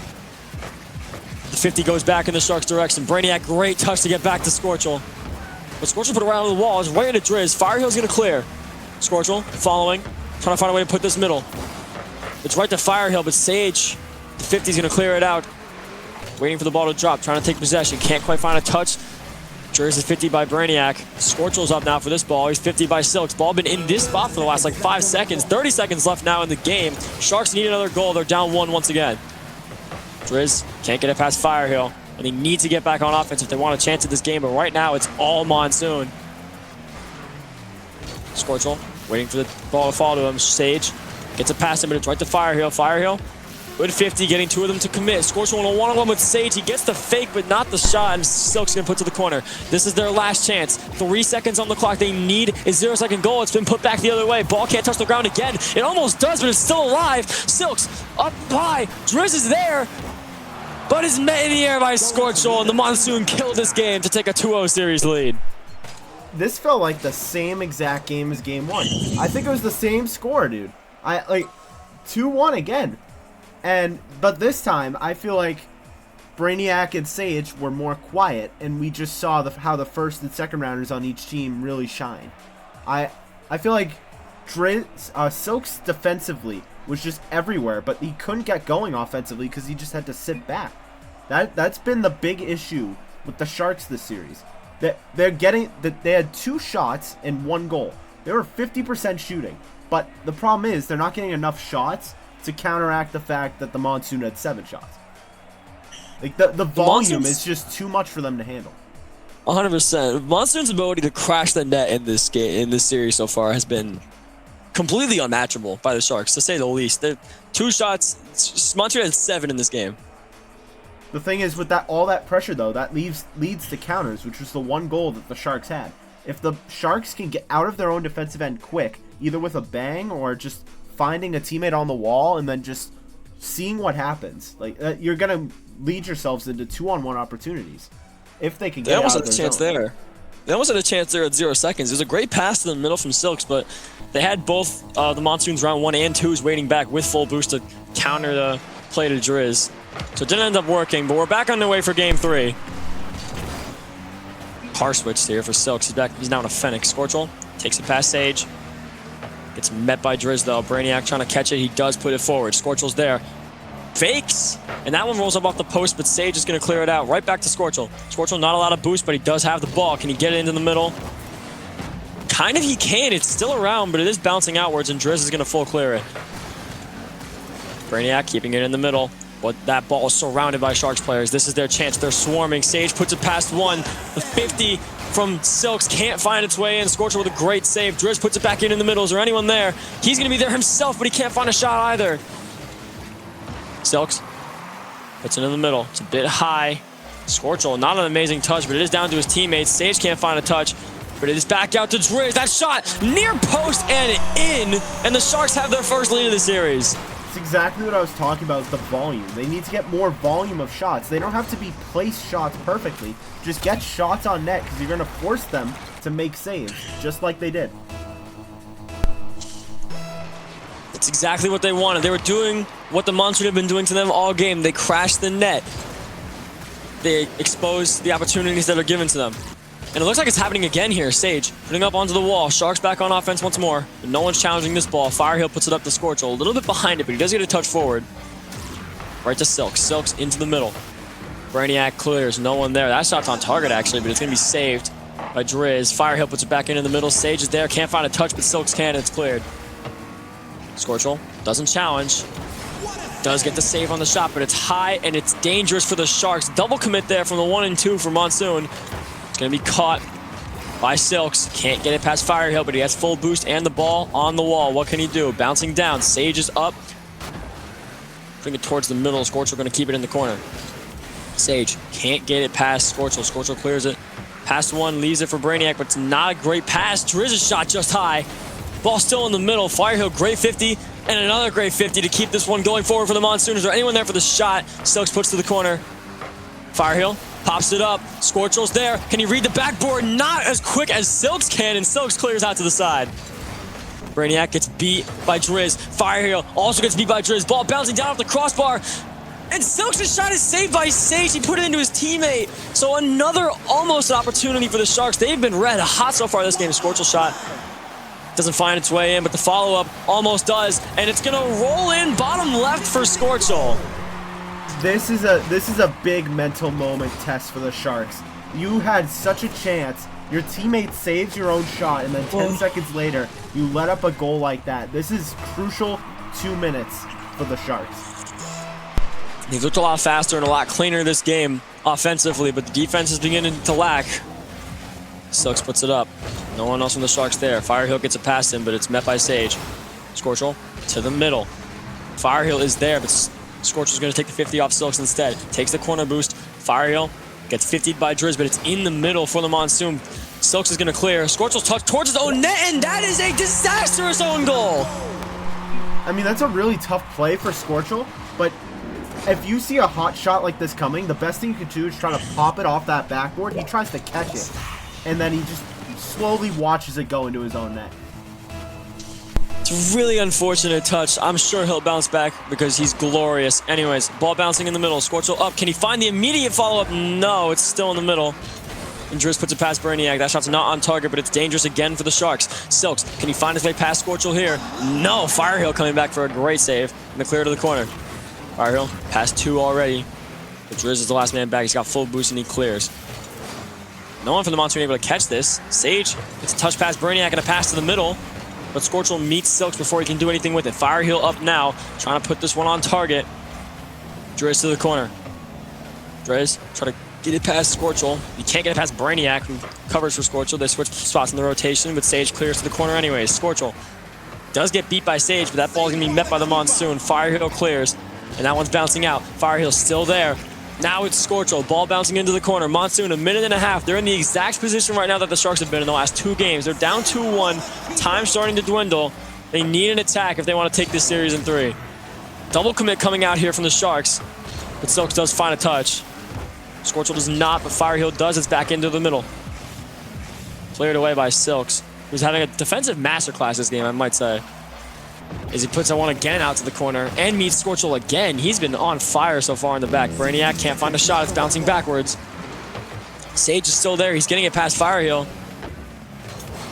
[SPEAKER 2] The 50 goes back in the Sharks' direction. Brainiac, great touch to get back to Scorchel. But Scorchel put it right on the wall. It's right into Driz. Firehill's going to clear. Scorchel following. Trying to find a way to put this middle. It's right to Firehill, but Sage, the 50's going to clear it out. Waiting for the ball to drop. Trying to take possession. Can't quite find a touch. Driz is 50 by Brainiac. Scorchel's up now for this ball. He's 50 by Silks. Ball been in this spot for the last like 5 seconds. 30 seconds left now in the game. Sharks need another goal. They're down 1 once again. Driz can't get it past Firehill. And they need to get back on offense if they want a chance at this game. But right now, it's all Monsoon. Scorchel waiting for the ball to fall to him. Sage gets it past him, but it's right to Firehill. Firehill with 50, getting 2 of them to commit. Scorchel on a one-on-one with Sage. He gets the fake, but not the shot, and Silk's going to put to the corner. This is their last chance. 3 seconds on the clock. They need a 0-second goal. It's been put back the other way. Ball can't touch the ground again. It almost does, but it's still alive. Silks up high. Driz is there, but is met in the air by Scorchel, and the Monsoon killed this game to take a 2-0 series lead.
[SPEAKER 1] This felt like the same exact game as game 1. I think it was the same score, dude. 2-1 again. But this time, I feel like Brainiac and Sage were more quiet, and we just saw how the first and second rounders on each team really shine. I feel like Silks defensively was just everywhere, but he couldn't get going offensively because he just had to sit back. That's been the big issue with the Sharks this series. They had 2 shots and 1 goal. They were 50% shooting, but the problem is they're not getting enough shots to counteract the fact that the Monsoon had 7 shots. Like the volume is just too much for them to handle.
[SPEAKER 2] 100%. Monsoon's ability to crash the net in this game, in this series so far, has been completely unmatchable by the Sharks, to say the least. 2 shots. Monsoon had 7 in this game.
[SPEAKER 1] The thing is, with all that pressure though, that leads to counters, which was the 1 goal that the Sharks had. If the Sharks can get out of their own defensive end quick, either with a bang or just finding a teammate on the wall and then just seeing what happens, you're gonna lead yourselves into 2-on-1 opportunities if they can get out of their zone.
[SPEAKER 2] They almost had a chance there at 0 seconds. There's a great pass to the middle from Silks, but they had both the Monsoons round 1 and 2s waiting back with full boost to counter the play to Driz. So it didn't end up working, but we're back on the way for game 3. Car switch here for Silks. He's back. He's now in a Fenix. Scorchel takes it past Sage. Gets met by Drizz though. Brainiac trying to catch it. He does put it forward. Scorchel's there. Fakes! And that one rolls up off the post, but Sage is going to clear it out. Right back to Scorchel. Scorchel not a lot of boost, but he does have the ball. Can he get it into the middle? Kind of he can. It's still around, but it is bouncing outwards, and Drizz is going to full clear it. Brainiac keeping it in the middle. But that ball is surrounded by Sharks players. This is their chance. They're swarming. Sage puts it past one. The 50 from Silks can't find its way in. Scorchel with a great save. Drizz puts it back in the middle. Is there anyone there? He's going to be there himself, but he can't find a shot either. Silks puts it in the middle. It's a bit high. Scorchel, not an amazing touch, but it is down to his teammates. Sage can't find a touch, but it is back out to Drizz. That shot near post and in, and the Sharks have their first lead of the series.
[SPEAKER 1] It's exactly what I was talking about, is the volume. They need to get more volume of shots. They don't have to be placed shots perfectly. Just get shots on net, because you're going to force them to make saves, just like they did.
[SPEAKER 2] It's exactly what they wanted. They were doing what the Monsoon have been doing to them all game. They crashed the net. They exposed the opportunities that are given to them. And it looks like it's happening again here. Sage putting up onto the wall. Sharks back on offense once more. But no one's challenging this ball. Firehill puts it up to Scorchel. A little bit behind it, but he does get a touch forward. Right to Silks. Silks into the middle. Brainiac clears. No one there. That shot's on target, actually, but it's going to be saved by Drizz. Firehill puts it back in the middle. Sage is there. Can't find a touch, but Silks can, and it's cleared. Scorchel doesn't challenge. Does get the save on the shot, but it's high, and it's dangerous for the Sharks. Double commit there from the 1 and 2 for Monsoon. It's going to be caught by Silks. Can't get it past Firehill, but he has full boost and the ball on the wall. What can he do? Bouncing down. Sage is up. Bring it towards the middle. Scorchel going to keep it in the corner. Sage can't get it past Scorchel. Scorchel clears it. Past one, leaves it for Brainiac, but it's not a great pass. Drizz's shot just high. Ball still in the middle. Firehill, great 50, and another great 50 to keep this one going forward for the Monsoon. Is there anyone there for the shot? Silks puts to the corner. Firehill pops it up. Scorchel's there. Can he read the backboard? Not as quick as Silks can, and Silks clears out to the side. Brainiac gets beat by Drizz. Firehill also gets beat by Drizz. Ball bouncing down off the crossbar. And Silks' shot is saved by Sage. He put it into his teammate. So another almost opportunity for the Sharks. They've been red hot so far this game. Scorchel shot doesn't find its way in, but the follow-up almost does. And it's going to roll in bottom left for Scorchel.
[SPEAKER 1] This is a big mental moment test for the Sharks. You had such a chance. Your teammate saves your own shot, and then 10 seconds later, you let up a goal like that. This is crucial 2 minutes for the Sharks.
[SPEAKER 2] They've looked a lot faster and a lot cleaner this game offensively, but the defense is beginning to lack. Silks puts it up. No one else from the Sharks there. Firehill gets it past him, but it's met by Sage. Scorchel to the middle. Firehill is there, but Scorchel's going to take the 50 off Silks instead. Takes the corner boost. Firehill gets 50'd by Drizz, but it's in the middle for the Monsoon. Silks is going to clear. Scorchel's tucked towards his own net, and that is a disastrous own goal.
[SPEAKER 1] I mean, that's a really tough play for Scorchel, but if you see a hot shot like this coming, the best thing you can do is try to pop it off that backboard. He tries to catch it, and then he just slowly watches it go into his own net.
[SPEAKER 2] It's a really unfortunate touch. I'm sure he'll bounce back because he's glorious. Anyways, ball bouncing in the middle. Scorchel up. Can he find the immediate follow-up? No, it's still in the middle. And Drizz puts it past Brainiac. That shot's not on target, but it's dangerous again for the Sharks. Silks, can he find his way past Scorchel here? No, Firehill coming back for a great save. And the clear to the corner. Firehill, past 2 already. But Drizz is the last man back. He's got full boost and he clears. No one from the Monsoon able to catch this. Sage gets a touch past Brainiac and a pass to the middle. But Scorchel meets Silks before he can do anything with it. Firehill up now, trying to put this one on target. Drizz to the corner. Drizz try to get it past Scorchel. He can't get it past Brainiac, who covers for Scorchel. They switch spots in the rotation, but Sage clears to the corner anyways. Scorchel does get beat by Sage, but that ball is going to be met by the Monsoon. Firehill clears, and that one's bouncing out. Firehill's still there. Now it's Scorchel, ball bouncing into the corner. Monsoon, a minute and a half. They're in the exact position right now that the Sharks have been in the last 2 games. They're down 2-1. Time starting to dwindle. They need an attack if they want to take this series in 3. Double commit coming out here from the Sharks. But Silks does find a touch. Scorchel does not, but Firehill does. It's back into the middle. Cleared away by Silks, who's having a defensive masterclass this game, I might say. As he puts that one again out to the corner and meets Scorchel again. He's been on fire so far in the back. Brainiac can't find a shot. It's bouncing backwards. Sage is still there. He's getting it past Fireheel.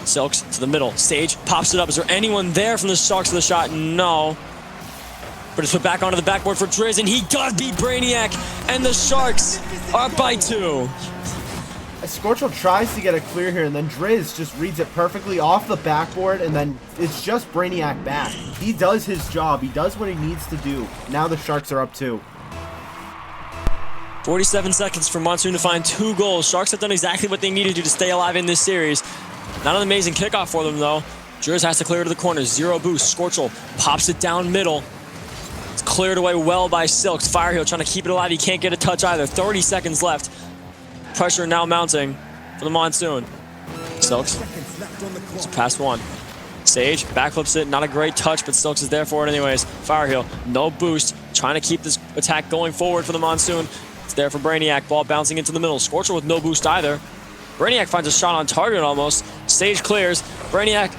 [SPEAKER 2] Silks to the middle. Sage pops it up. Is there anyone there from the Sharks for the shot? No. But it's put back onto the backboard for Driz, and he does beat Brainiac, and the Sharks are up by 2.
[SPEAKER 1] Scorchel tries to get a clear here, and then Driz just reads it perfectly off the backboard, and then it's just Brainiac back. He does his job. He does what he needs to do. Now the Sharks are up 2.
[SPEAKER 2] 47 seconds for Monsoon to find 2 goals. Sharks have done exactly what they needed to do to stay alive in this series. Not an amazing kickoff for them, though. Driz has to clear to the corner. 0 boost. Scorchel pops it down middle. It's cleared away well by Silks. Fireheel trying to keep it alive. He can't get a touch either. 30 seconds left. Pressure now mounting for the Monsoon. Silks. It's past 1. Sage backflips it. Not a great touch, but Silks is there for it anyways. Fireheel, no boost. Trying to keep this attack going forward for the Monsoon. It's there for Brainiac. Ball bouncing into the middle. Scorcher with no boost either. Brainiac finds a shot on target almost. Sage clears. Brainiac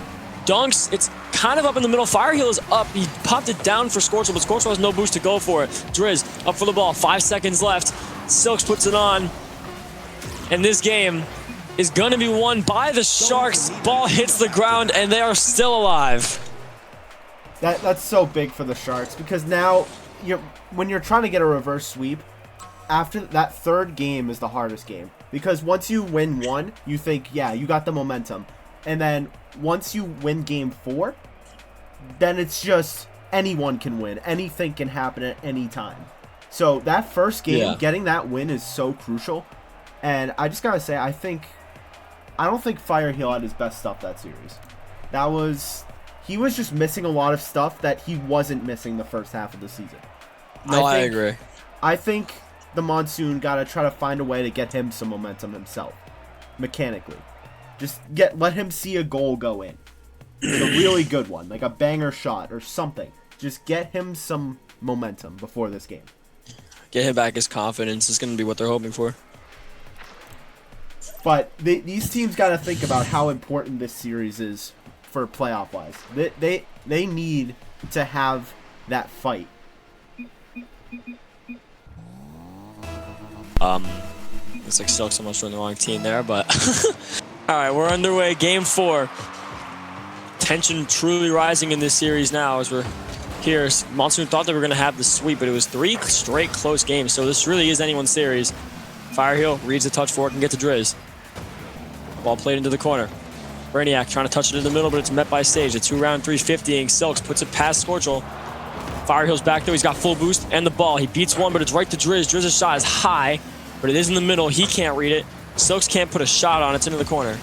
[SPEAKER 2] dunks. It's kind of up in the middle. Fireheel is up. He popped it down for Scorchel, but Scorchel has no boost to go for it. Driz up for the ball. 5 seconds left. Silks puts it on. And this game is going to be won by the Sharks. Ball hits the ground, and they are still alive.
[SPEAKER 1] That's so big for the Sharks, because now when you're trying to get a reverse sweep, after that 3rd game is the hardest game. Because once you win 1, you think, yeah, you got the momentum. And then once you win game 4, then it's just anyone can win. Anything can happen at any time. So that first game, getting that win is so crucial. And I just gotta say, I don't think Fireheel had his best stuff that series. He was just missing a lot of stuff that he wasn't missing the first half of the season.
[SPEAKER 2] No, I agree.
[SPEAKER 1] I think the Monsoon gotta try to find a way to get him some momentum himself, mechanically. Just let him see a goal go in, like a really good one, like a banger shot or something. Just get him some momentum before this game.
[SPEAKER 2] Get him back his confidence is going to be what they're hoping for.
[SPEAKER 1] But these teams got to think about how important this series is for playoff-wise. They need to have that fight.
[SPEAKER 2] Looks like Silks almost on the wrong team there, but all right, we're underway. Game 4. Tension truly rising in this series now as we're here. Monsoon thought they were going to have the sweep, but it was 3 straight close games, so this really is anyone's series. Fireheel reads the touch for it and gets to Driz. Ball played into the corner. Brainiac trying to touch it in the middle, but it's met by Sage. A 2-round 350ing. Silks puts it past Scorchel. Fireheel's back there. He's got full boost and the ball. He beats one, but it's right to Driz. Driz's shot is high, but it is in the middle. He can't read it. Silks can't put a shot on it. It's into the corner.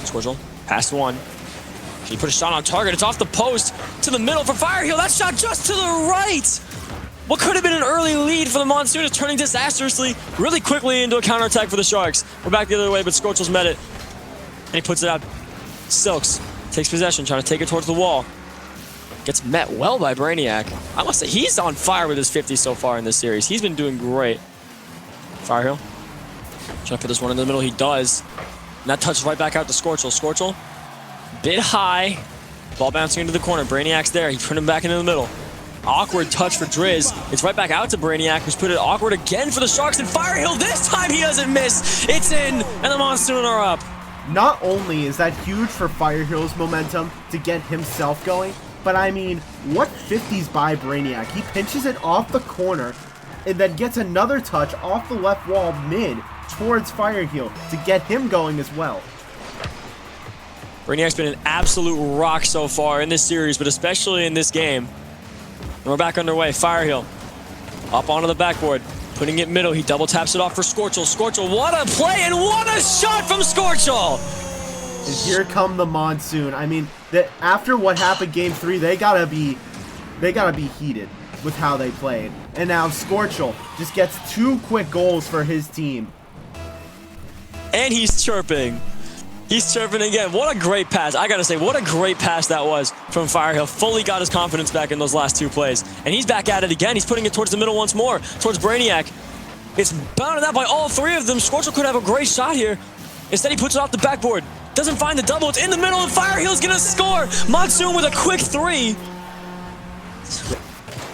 [SPEAKER 2] Scorchel past 1. Can he put a shot on target? It's off the post to the middle for Fireheel. That shot just to the right. What could have been an early lead for the Monsoon is turning disastrously really quickly into a counterattack for the Sharks. We're back the other way, but Scorchel's met it. And he puts it out. Silks takes possession, trying to take it towards the wall. Gets met well by Brainiac. I must say, he's on fire with his 50 so far in this series. He's been doing great. Fireheel trying to put this one in the middle. He does. And that touches right back out to Scorchel. Scorchel, bit high. Ball bouncing into the corner. Brainiac's there. He put him back into the middle. Awkward touch for Driz. It's right back out to Brainiac, who's put it awkward again for the Sharks. And Fireheel, this time he doesn't miss. It's in, and the Monsoon are up.
[SPEAKER 1] Not only is that huge for Fireheel's momentum to get himself going, but I mean, what 50s by Brainiac? He pinches it off the corner and then gets another touch off the left wall mid towards Fireheel to get him going as well.
[SPEAKER 2] Brainiac's been an absolute rock so far in this series, but especially in this game. And we're back underway. Fireheel up onto the backboard, putting it middle. He double taps it off for Scorchel. Scorchel, what a play and what a shot from Scorchel!
[SPEAKER 1] And here come the Monsoon. I mean, after what happened Game 3, they gotta be heated with how they played. And now Scorchel just gets 2 quick goals for his team.
[SPEAKER 2] And he's chirping. He's chirping again. What a great pass. I gotta say, what a great pass that was from Fireheel. Fully got his confidence back in those last 2 plays. And he's back at it again. He's putting it towards the middle once more, towards Brainiac. It's bounded out by all 3 of them. Scorchel could have a great shot here. Instead, he puts it off the backboard. Doesn't find the double. It's in the middle, and Fireheel's gonna score. Monsoon with a quick 3.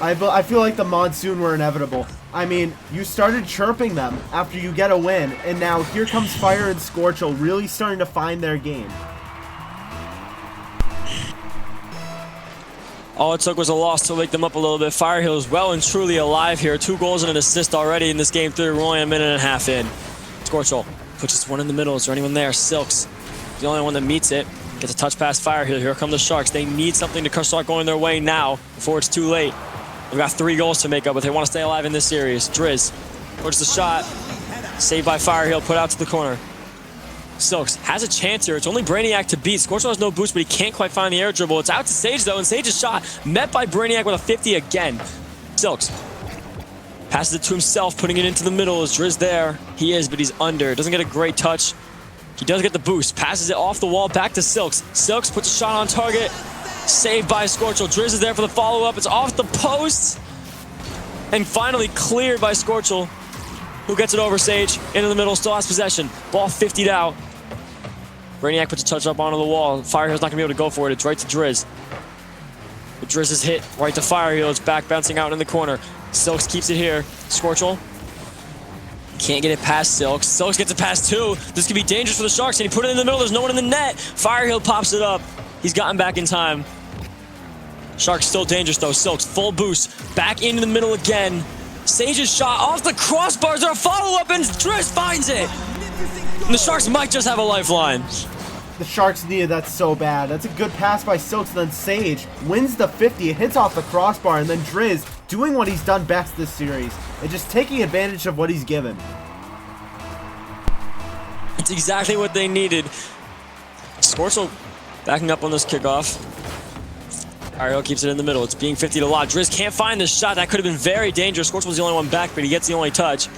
[SPEAKER 1] I feel like the Monsoon were inevitable. I mean, you started chirping them after you get a win, and now here comes Fire and Scorcho really starting to find their game.
[SPEAKER 2] All it took was a loss to wake them up a little bit. Firehill is well and truly alive here. 2 goals and an assist already in this game 3. We're only a minute and a half in. Scorcho puts this one in the middle. Is there anyone there? Silks, the only one that meets it. Gets a touch past Firehill. Here come the Sharks. They need something to start going their way now before it's too late. They've got 3 goals to make up, but they want to stay alive in this series. Driz puts the shot. Saved by Firehill. Put out to the corner. Silks has a chance here. It's only Brainiac to beat. Scorcho has no boost, but he can't quite find the air dribble. It's out to Sage, though, and Sage's shot met by Brainiac with a 50 again. Silks passes it to himself, putting it into the middle. Is Driz there? He is, but he's under. Doesn't get a great touch. He does get the boost. Passes it off the wall back to Silks. Silks puts a shot on target. Saved by Scorcho. Driz is there for the follow-up. It's off the post. And finally cleared by Scorcho, who gets it over Sage. Into the middle, still has possession. Ball 50'd out. Brainiac puts a touch up onto the wall. Firehill's not going to be able to go for it. It's right to Driz. But Driz is hit right to Firehill. It's back bouncing out in the corner. Silks keeps it here. Scorcho can't get it past Silks. Silks gets it past 2. This could be dangerous for the Sharks, and he put it in the middle. There's no one in the net. Firehill pops it up. He's gotten back in time. Sharks still dangerous, though. Silks, full boost. Back into the middle again. Sage's shot off the crossbars. There a follow-up, and Driz finds it. And the Sharks might just have a lifeline.
[SPEAKER 1] The Sharks needed that so bad. That's a good pass by Silks, and then Sage wins the 50. It hits off the crossbar, and then Driz doing what he's done best this series and just taking advantage of what he's given.
[SPEAKER 2] It's exactly what they needed. Scorcho backing up on this kickoff. Ariel keeps it in the middle. It's being 50 to lot. Driz can't find the shot. That could have been very dangerous. Scorcho was the only one back, but he gets the only touch.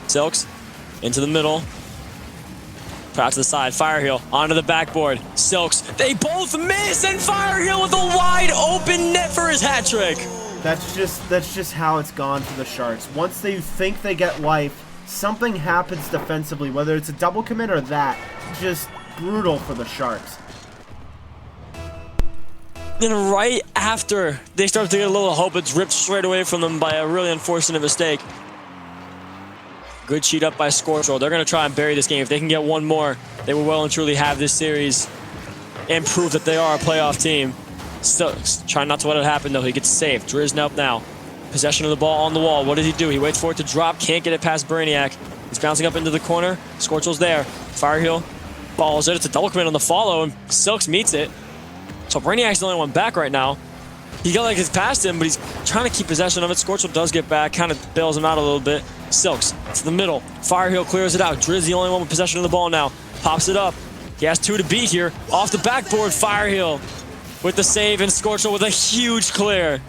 [SPEAKER 2] Silks into the middle. Put out to the side. Firehill onto the backboard. Silks. They both miss, and Firehill with a wide open net for his hat trick.
[SPEAKER 1] That's just how it's gone for the Sharks. Once they think they get life, something happens defensively, whether it's a double commit or that. Just brutal for the Sharks.
[SPEAKER 2] Then right after they start to get a little hope, it's ripped straight away from them by a really unfortunate mistake. Good cheat up by Scorcho. They're going to try and bury this game. If they can get one more, they will well and truly have this series and prove that they are a playoff team. Still trying not to let it happen, though. He gets saved. Driz now. Possession of the ball on the wall. What does he do? He waits for it to drop. Can't get it past Brainiac. He's bouncing up into the corner. Scorcho's there. Firehill balls it. It's a double commit on the follow, and Silks meets it. So Brainiac's the only one back right now. He got like it's past him, but he's trying to keep possession of it. Scorcho does get back, kind of bails him out a little bit. Silks to the middle. Firehill clears it out. Driz the only one with possession of the ball now. Pops it up. He has 2 to beat here. Off the backboard, Firehill with the save, and Scorcho with a huge clear.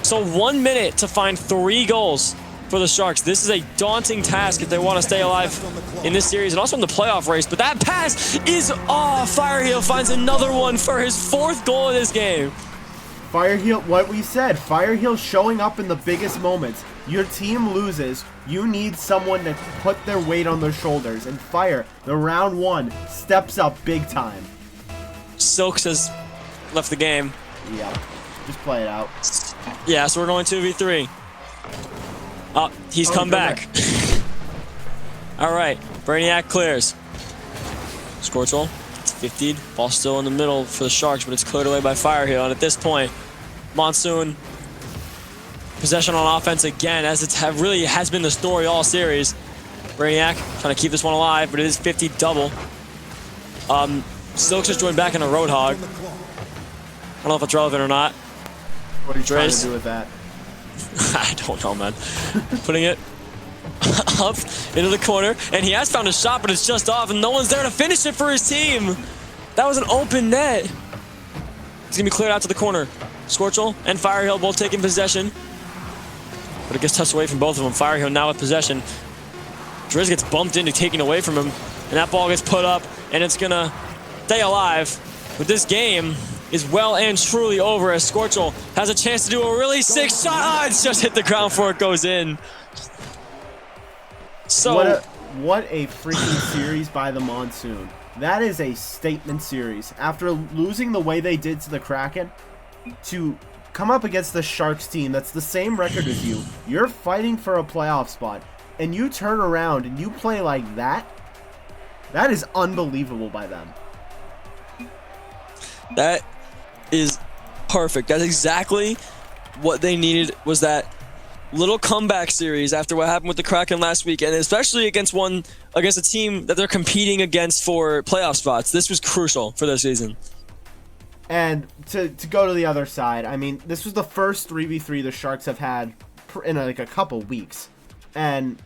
[SPEAKER 2] So 1 minute to find 3 goals for the Sharks. This is a daunting task if they want to stay alive in this series and also in the playoff race. But that pass is off. Firehill finds another one for his 4th goal of this game.
[SPEAKER 1] Firehill, what we said, Firehill showing up in the biggest moments. Your team loses, you need someone to put their weight on their shoulders, and Fire, the round 1, steps up big time.
[SPEAKER 2] Silks has left the game.
[SPEAKER 1] Yeah, just play it out.
[SPEAKER 2] Yeah, so we're going 2v3. He's come back. All right, Brainiac clears. Scorcho, it's 50'd. Ball still in the middle for the Sharks, but it's cleared away by Firehill. And at this point, Monsoon, possession on offense again, as it really has been the story all series. Brainiac trying to keep this one alive, but it is 50 double. Silks just joined back in a Roadhog. I don't know if it's relevant or not.
[SPEAKER 1] What are you trying to do with that?
[SPEAKER 2] I don't know, man. Putting it up into the corner, and he has found a shot, but it's just off, and no one's there to finish it for his team. That was an open net. It's gonna be cleared out to the corner. Scorcho and Firehill both taking possession, but it gets touched away from both of them. Firehill now with possession. Driz gets bumped into taking away from him, and that ball gets put up, and it's gonna stay alive. But this game is well and truly over as Scorcho has a chance to do a really sick shot. It's just hit the ground before it goes in. So
[SPEAKER 1] what a freaking series by the Monsoon. That is a statement series. After losing the way they did to the Kraken, to come up against the Sharks team that's the same record as you. You're fighting for a playoff spot, and you turn around and you play like that. That is unbelievable by them.
[SPEAKER 2] That is perfect. That's exactly what they needed, was that little comeback series after what happened with the Kraken last week, and especially against a team that they're competing against for playoff spots. This was crucial for their season.
[SPEAKER 1] And to go to the other side, I mean, this was the first 3v3 the Sharks have had in a couple weeks. And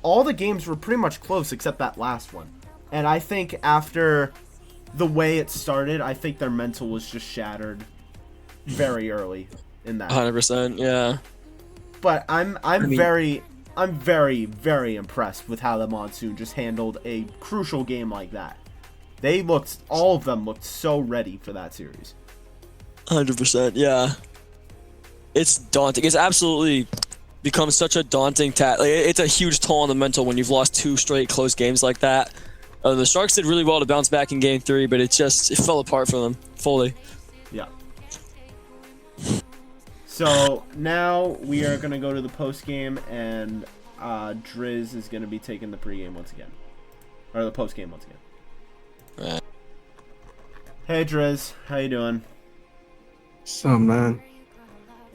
[SPEAKER 1] all the games were pretty much close except that last one. And I think after the way it started, I think their mental was just shattered very early in that.
[SPEAKER 2] 100%, yeah.
[SPEAKER 1] But I'm very, very impressed with how the Monsoon just handled a crucial game like that. All of them looked so ready for that series.
[SPEAKER 2] 100%, yeah. It's daunting. It's absolutely become such a daunting task. It's a huge toll on the mental when you've lost 2 straight close games like that. The Sharks did really well to bounce back in Game 3, but it fell apart for them fully.
[SPEAKER 1] Yeah. So now we are going to go to the post game, and Driz is going to be taking the pregame once again, or the post game once again.
[SPEAKER 2] Right.
[SPEAKER 1] Hey Driz, how you doing?
[SPEAKER 3] What's up, man?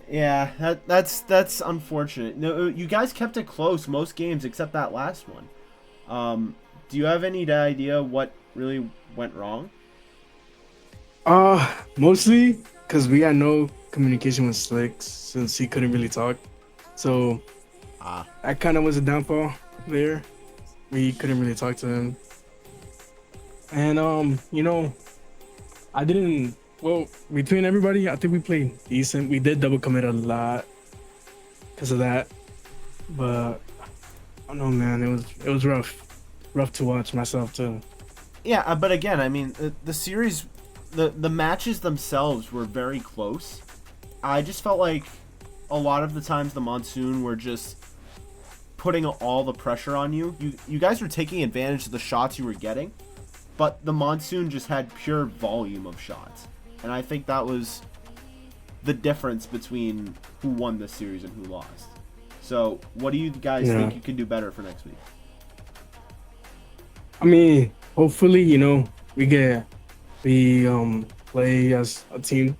[SPEAKER 1] Yeah, that's unfortunate. No, you guys kept it close most games except that last one. Do you have any idea what really went wrong?
[SPEAKER 3] Mostly because we had no communication with Slicks since he couldn't really talk. So that kind of was a downfall there. We couldn't really talk to him. And between everybody, I think we played decent. We did double commit a lot because of that. But I don't know, man. It was rough to watch myself too.
[SPEAKER 1] Yeah, but again, I mean, the series, the matches themselves were very close. I just felt like a lot of the times the Monsoon were just putting all the pressure on you. You guys were taking advantage of the shots you were getting, but the Monsoon just had pure volume of shots. And I think that was the difference between who won this series and who lost. So, what do you guys think you can do better for next week?
[SPEAKER 3] I mean, hopefully, we play as a team,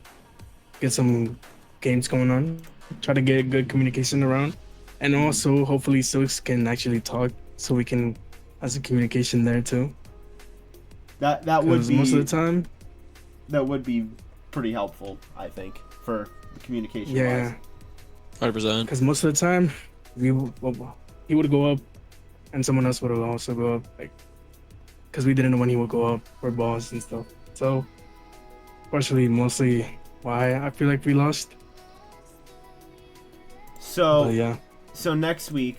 [SPEAKER 3] get some games going on, try to get good communication around, and also hopefully Silks can actually talk so we can have some communication there too.
[SPEAKER 1] That would be
[SPEAKER 3] most of the time.
[SPEAKER 1] That would be pretty helpful, I think, for communication.
[SPEAKER 3] Yeah,
[SPEAKER 2] 100%.
[SPEAKER 3] Because most of the time, he would go up, and someone else would also go up, because we didn't know when he would go up for balls and stuff. So, mostly why I feel like we lost.
[SPEAKER 1] So,
[SPEAKER 3] but yeah.
[SPEAKER 1] So next week,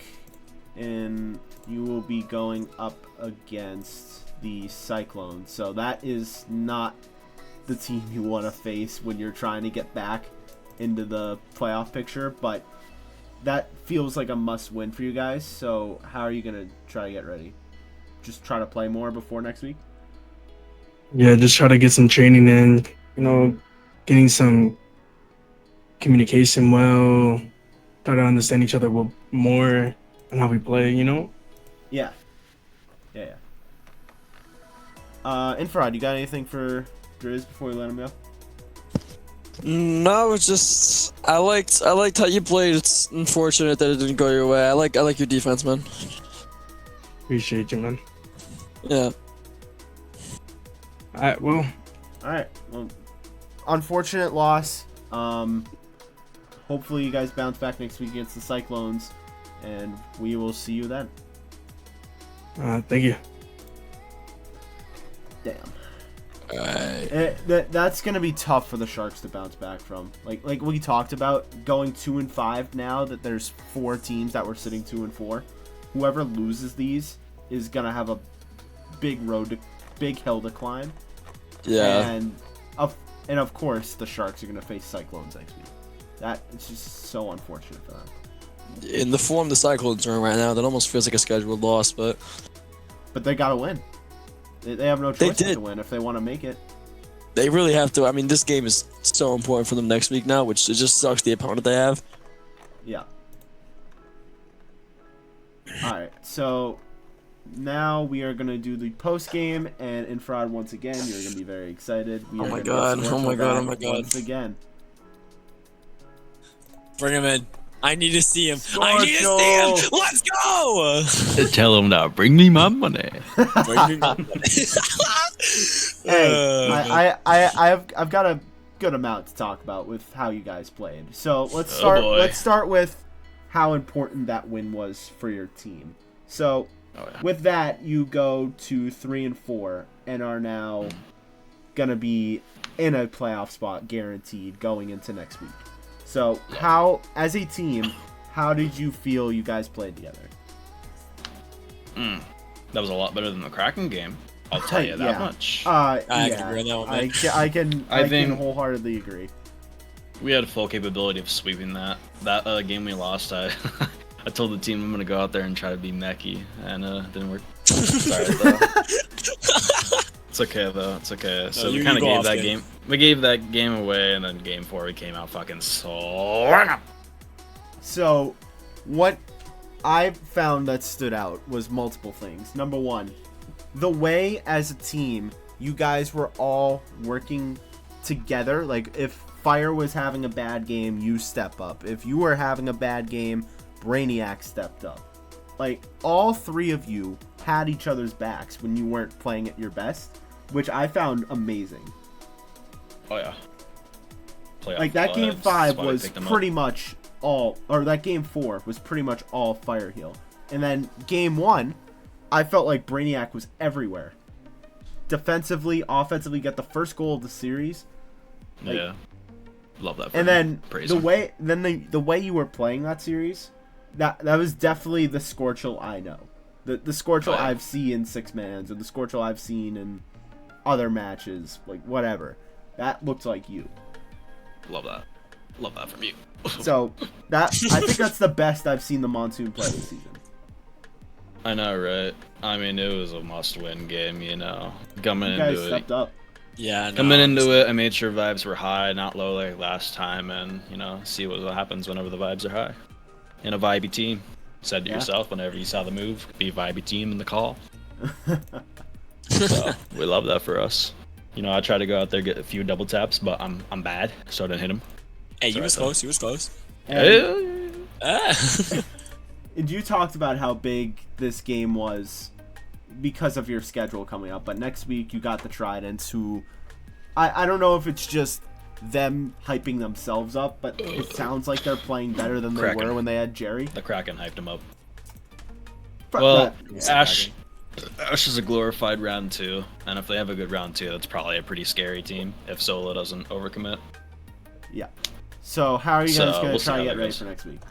[SPEAKER 1] you will be going up against the Cyclones. So that is not the team you want to face when you're trying to get back into the playoff picture, but that feels like a must-win for you guys. So how are you going to try to get ready? Just try to play more before next week?
[SPEAKER 3] Yeah, just try to get some training in, getting some communication well, try to understand each other more and how we play,
[SPEAKER 1] Yeah. Infrared, you got anything for Driz before we let him go?
[SPEAKER 2] No, it's just I liked how you played. It's unfortunate that it didn't go your way. I like your defense, man.
[SPEAKER 3] Appreciate you, man.
[SPEAKER 2] Yeah.
[SPEAKER 1] Alright, well, unfortunate loss. Hopefully you guys bounce back next week against the Cyclones, and we will see you then.
[SPEAKER 3] Thank you.
[SPEAKER 1] Damn.
[SPEAKER 2] Alright.
[SPEAKER 1] That's gonna be tough for the Sharks to bounce back from. Like we talked about, going 2-5 now that there's 4 teams that were sitting 2-4. Whoever loses these is gonna have a big hill to climb.
[SPEAKER 2] Yeah.
[SPEAKER 1] And of course the Sharks are gonna face Cyclones next week. That is just so unfortunate for them.
[SPEAKER 2] In the form the Cyclones are in right now, that almost feels like a scheduled loss, but
[SPEAKER 1] they gotta win. They have no choice but to win if they want to make it.
[SPEAKER 2] They really have to. I mean, this game is so important for them next week now, which it just sucks the opponent they have.
[SPEAKER 1] Yeah. Alright, so now we are going to do the post game, and Infrared, once again, you're going to be very excited.
[SPEAKER 2] Oh my god, oh my god, oh my god.
[SPEAKER 1] Once again.
[SPEAKER 2] Bring him in. I need to see him. I need to see him. Let's go.
[SPEAKER 4] Tell him now. Bring me my money.
[SPEAKER 2] Bring me my money.
[SPEAKER 1] Hey, I've got a good amount to talk about with how you guys played. So let's start. Let's start with how important that win was for your team. So with that, you go to 3-4 and are now gonna be in a playoff spot guaranteed going into next week. So how, as a team, how did you feel you guys played together?
[SPEAKER 4] That was a lot better than the Kraken game. I'll tell you that much.
[SPEAKER 2] I can agree on that one, man.
[SPEAKER 1] I can wholeheartely agree.
[SPEAKER 4] We had full capability of sweeping that. That game we lost, I told the team I'm gonna go out there and try to be mechie, and it didn't work. Sorry, though. It's okay though. It's okay. So we kind of gave that game. We gave that game away, and then game 4 we came out fucking so.
[SPEAKER 1] So, what I found that stood out was multiple things. Number one, the way as a team you guys were all working together. Like if Fire was having a bad game, you step up. If you were having a bad game, Brainiac stepped up. Like all three of you had each other's backs when you weren't playing at your best, which I found amazing.
[SPEAKER 4] Oh yeah.
[SPEAKER 1] Like that game 5 was pretty much all, or that game 4 was pretty much all Fire Heal. And then game 1, I felt like Brainiac was everywhere. Defensively, offensively, got the first goal of the series. Like,
[SPEAKER 4] yeah. Love that.
[SPEAKER 1] And then the way you were playing that series, that was definitely the Scorchel I know. The Scorchel I've seen in 6-mans, or the Scorchel I've seen in other matches, like whatever. That looked like you.
[SPEAKER 4] Love that. Love that from you.
[SPEAKER 1] So I think that's the best I've seen the Monsoon play this season.
[SPEAKER 4] I know, right? I mean, it was a must-win game, you know. Coming
[SPEAKER 1] You guys
[SPEAKER 4] into
[SPEAKER 1] stepped
[SPEAKER 4] it.
[SPEAKER 1] up.
[SPEAKER 2] Yeah. No,
[SPEAKER 4] Coming into it, I made sure vibes were high, not low like last time, and you know, see what happens whenever the vibes are high. In a vibey team. Said to yourself whenever you saw the move, be a vibey team in the call. So we love that for us. You know, I try to go out there get a few double taps, but I'm bad, so I didn't hit him.
[SPEAKER 2] Hey, you was close. You was close.
[SPEAKER 1] And you talked about how big this game was because of your schedule coming up, but next week you got the Tridents, who I don't know if it's just them hyping themselves up, but it sounds like they're playing better than they were when they had Jerry.
[SPEAKER 4] The Kraken hyped them up. Well, Ash is a glorified round 2, and if they have a good round 2, that's probably a pretty scary team if Solo doesn't overcommit.
[SPEAKER 1] Yeah. So how are you guys going to try to get ready for next week?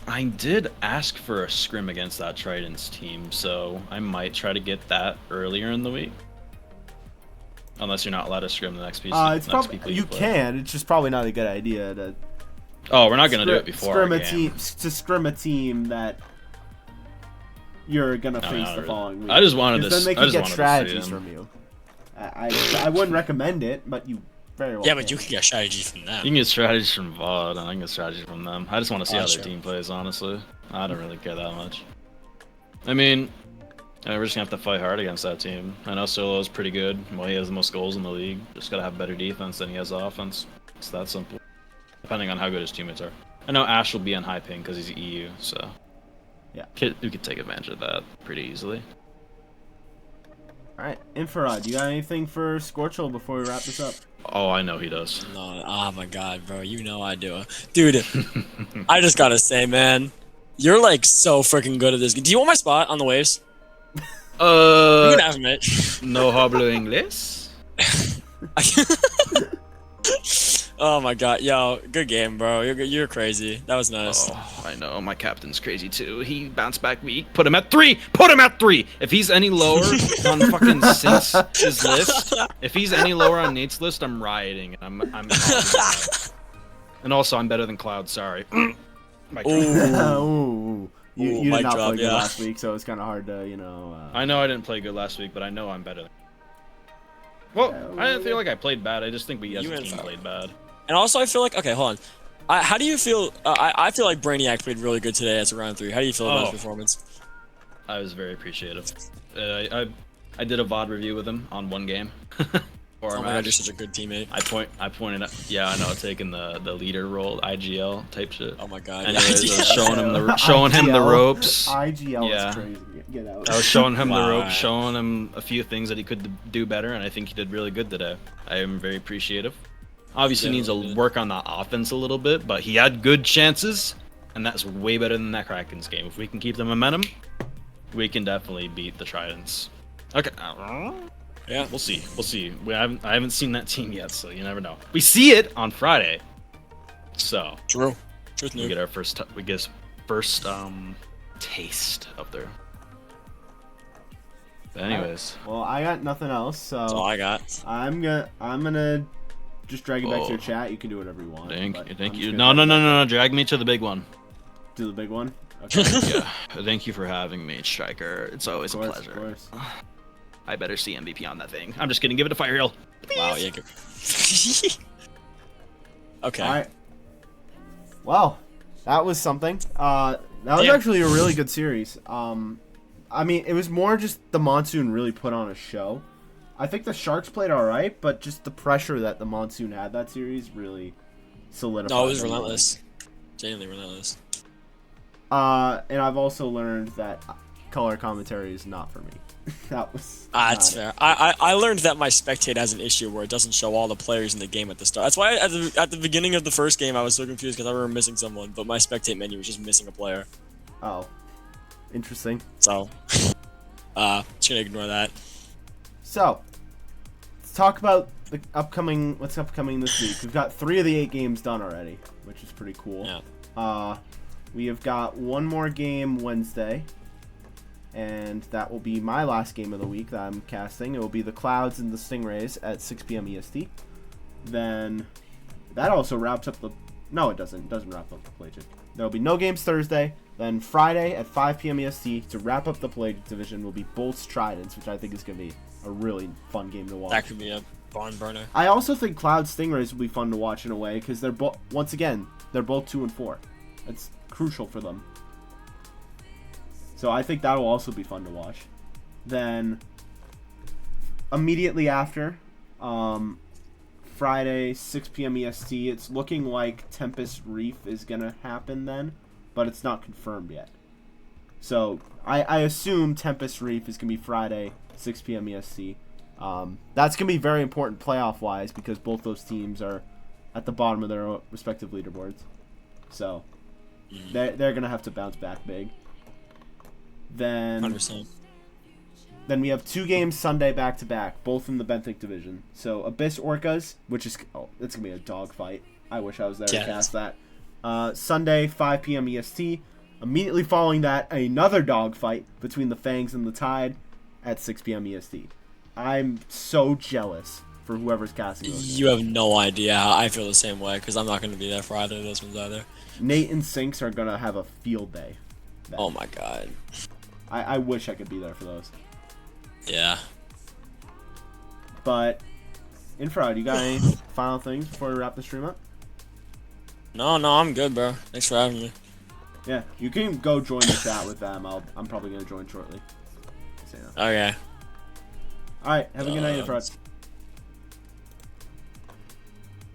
[SPEAKER 4] I did ask for a scrim against that Tridents team, so I might try to get that earlier in the week. Unless you're not allowed to scrim the next piece.
[SPEAKER 1] You can. It's just probably not a good idea to.
[SPEAKER 4] Oh, we're not gonna do it before
[SPEAKER 1] scrim a team to scrim a team that you're gonna face the following week.
[SPEAKER 4] I just wanted to.
[SPEAKER 1] Then they can get strategies from you. I wouldn't recommend it, but you very well.
[SPEAKER 2] Yeah, but you can get strategies from them.
[SPEAKER 4] You can get strategies from VOD, and I can get strategies from them. I just want to see how their team plays. Honestly, I don't really care that much. I mean, we're just gonna have to fight hard against that team. I know Solo's pretty good. Well, he has the most goals in the league. Just gotta have better defense than he has offense. It's that simple. Depending on how good his teammates are. I know Ash will be on high ping because he's EU, so
[SPEAKER 1] yeah,
[SPEAKER 4] we could take advantage of that pretty easily.
[SPEAKER 1] All right, Infrared, you got anything for Scorchel before we wrap this up?
[SPEAKER 4] Oh, I know he does.
[SPEAKER 2] No, oh my god, bro, you know I do, dude. I just gotta say, man, you're like so freaking good at this. Do you want my spot on the waves? You can have it.
[SPEAKER 4] No hablo inglés.
[SPEAKER 2] Oh my god, yo, good game, bro. You're crazy. That was nice.
[SPEAKER 4] Oh, I know. My captain's crazy too. He bounced back weak. Put him at 3. Put him at 3. If he's any lower on fucking Since's list, if he's any lower on Nate's list, I'm rioting. And I'm and also I'm better than Cloud. Sorry.
[SPEAKER 1] Ooh. You
[SPEAKER 2] mic
[SPEAKER 1] did not
[SPEAKER 2] drop,
[SPEAKER 1] play good
[SPEAKER 2] yeah.
[SPEAKER 1] last week, so it's kind of hard to,
[SPEAKER 4] I know I didn't play good last week, but I know I'm better. Well, I didn't feel like I played bad. I just think we as a team played bad.
[SPEAKER 2] And also, I feel like, okay, hold on. How do you feel? I feel like Brainiac played really good today as a round 3. How do you feel about his performance?
[SPEAKER 4] I was very appreciative. I did a VOD review with him on one game.
[SPEAKER 2] Oh my god, you're such a good teammate.
[SPEAKER 4] I pointed out, yeah, I know, taking the leader role, IGL type shit.
[SPEAKER 2] Oh my god.
[SPEAKER 4] Anyways, I was showing him the ropes.
[SPEAKER 1] IGL is crazy. Get out.
[SPEAKER 4] I was showing him the ropes, showing him a few things that he could do better, and I think he did really good today. I am very appreciative. Obviously needs to work on the offense a little bit, but he had good chances, and that's way better than that Kraken's game. If we can keep the momentum, we can definitely beat the Tridents. Okay. Yeah, we'll see. We'll see. I haven't seen that team yet, so you never know. We see it on Friday, so
[SPEAKER 2] true.
[SPEAKER 4] We get our first taste of their. But anyways,
[SPEAKER 1] well, I got nothing else, so
[SPEAKER 2] that's all I got.
[SPEAKER 1] I'm gonna just drag it back to your chat. You can do whatever you want.
[SPEAKER 4] Thank you. No. Drag me to the big one.
[SPEAKER 1] To the big one. Okay.
[SPEAKER 4] Yeah. Thank you for having me, Striker. It's always a pleasure.
[SPEAKER 1] Of course.
[SPEAKER 4] I better see MVP on that thing. I'm just kidding. Give it a fire hill.
[SPEAKER 2] Wow, yeah. Okay.
[SPEAKER 1] All right. Well, that was something. That was actually a really good series. I mean, it was more just the Monsoon really put on a show. I think the Sharks played all right, but just the pressure that the Monsoon had that series really solidified.
[SPEAKER 2] No, it was relentless. Genuinely relentless.
[SPEAKER 1] And I've also learned that color commentary is not for me. That was.
[SPEAKER 2] That's fair. I learned that my spectate has an issue where it doesn't show all the players in the game at the start. That's why at the beginning of the first game I was so confused because I remember missing someone, but my spectate menu was just missing a player.
[SPEAKER 1] Oh, interesting.
[SPEAKER 2] So, just gonna ignore that.
[SPEAKER 1] So, let's talk about the what's upcoming this week. We've got 3 of the 8 games done already, which is pretty cool.
[SPEAKER 2] Yeah.
[SPEAKER 1] We have got one more game Wednesday, and that will be my last game of the week that I'm casting. It will be the Clouds and the Stingrays at 6 p.m. EST. Then that also wraps up the... No, it doesn't. It doesn't wrap up the Pelagic. There will be no games Thursday. Then Friday at 5 p.m. EST to wrap up the Pelagic Division will be Bolts Tridents, which I think is going to be a really fun game to watch.
[SPEAKER 2] That could be a barn burner.
[SPEAKER 1] I also think Cloud Stingrays will be fun to watch in a way because they're both, once again, they're both 2 and 4. It's crucial for them. So I think that will also be fun to watch. Then immediately after, Friday 6 p.m. EST, it's looking like Tempest Reef is gonna happen then, but it's not confirmed yet. So I assume Tempest Reef is gonna be Friday 6 p.m. EST. That's gonna be very important playoff wise because both those teams are at the bottom of their respective leaderboards. So they're gonna have to bounce back big. Then
[SPEAKER 2] 100%.
[SPEAKER 1] Then we have 2 games Sunday back to back, both in the Benthic division. So Abyss Orcas, which is it's gonna be a dogfight. I wish I was there to cast that. Sunday 5 p.m. EST. Immediately following that, another dogfight between the Fangs and the Tide at 6 p.m. EST. I'm so jealous for whoever's casting those.
[SPEAKER 2] You have no idea how I feel the same way because I'm not going to be there for either of those ones either.
[SPEAKER 1] Nate and Sinks are gonna have a field day.
[SPEAKER 2] Oh my god.
[SPEAKER 1] I wish I could be there for those.
[SPEAKER 2] Yeah.
[SPEAKER 1] But, Infra, do you got any final things before we wrap the stream up?
[SPEAKER 2] No, I'm good, bro. Thanks for having me.
[SPEAKER 1] Yeah, you can go join the chat with them. I'm probably gonna join shortly.
[SPEAKER 2] Okay.
[SPEAKER 1] Alright, have a good night, Infra.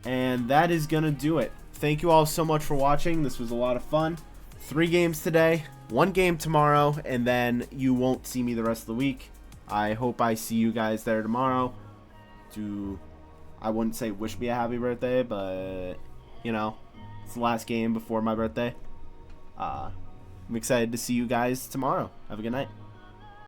[SPEAKER 1] And that is gonna do it. Thank you all so much for watching. This was a lot of fun. 3 games today, 1 game tomorrow, and then you won't see me the rest of the week. I hope I see you guys there tomorrow to, I wouldn't say wish me a happy birthday, but, you know, it's the last game before my birthday. I'm excited to see you guys tomorrow. Have a good night.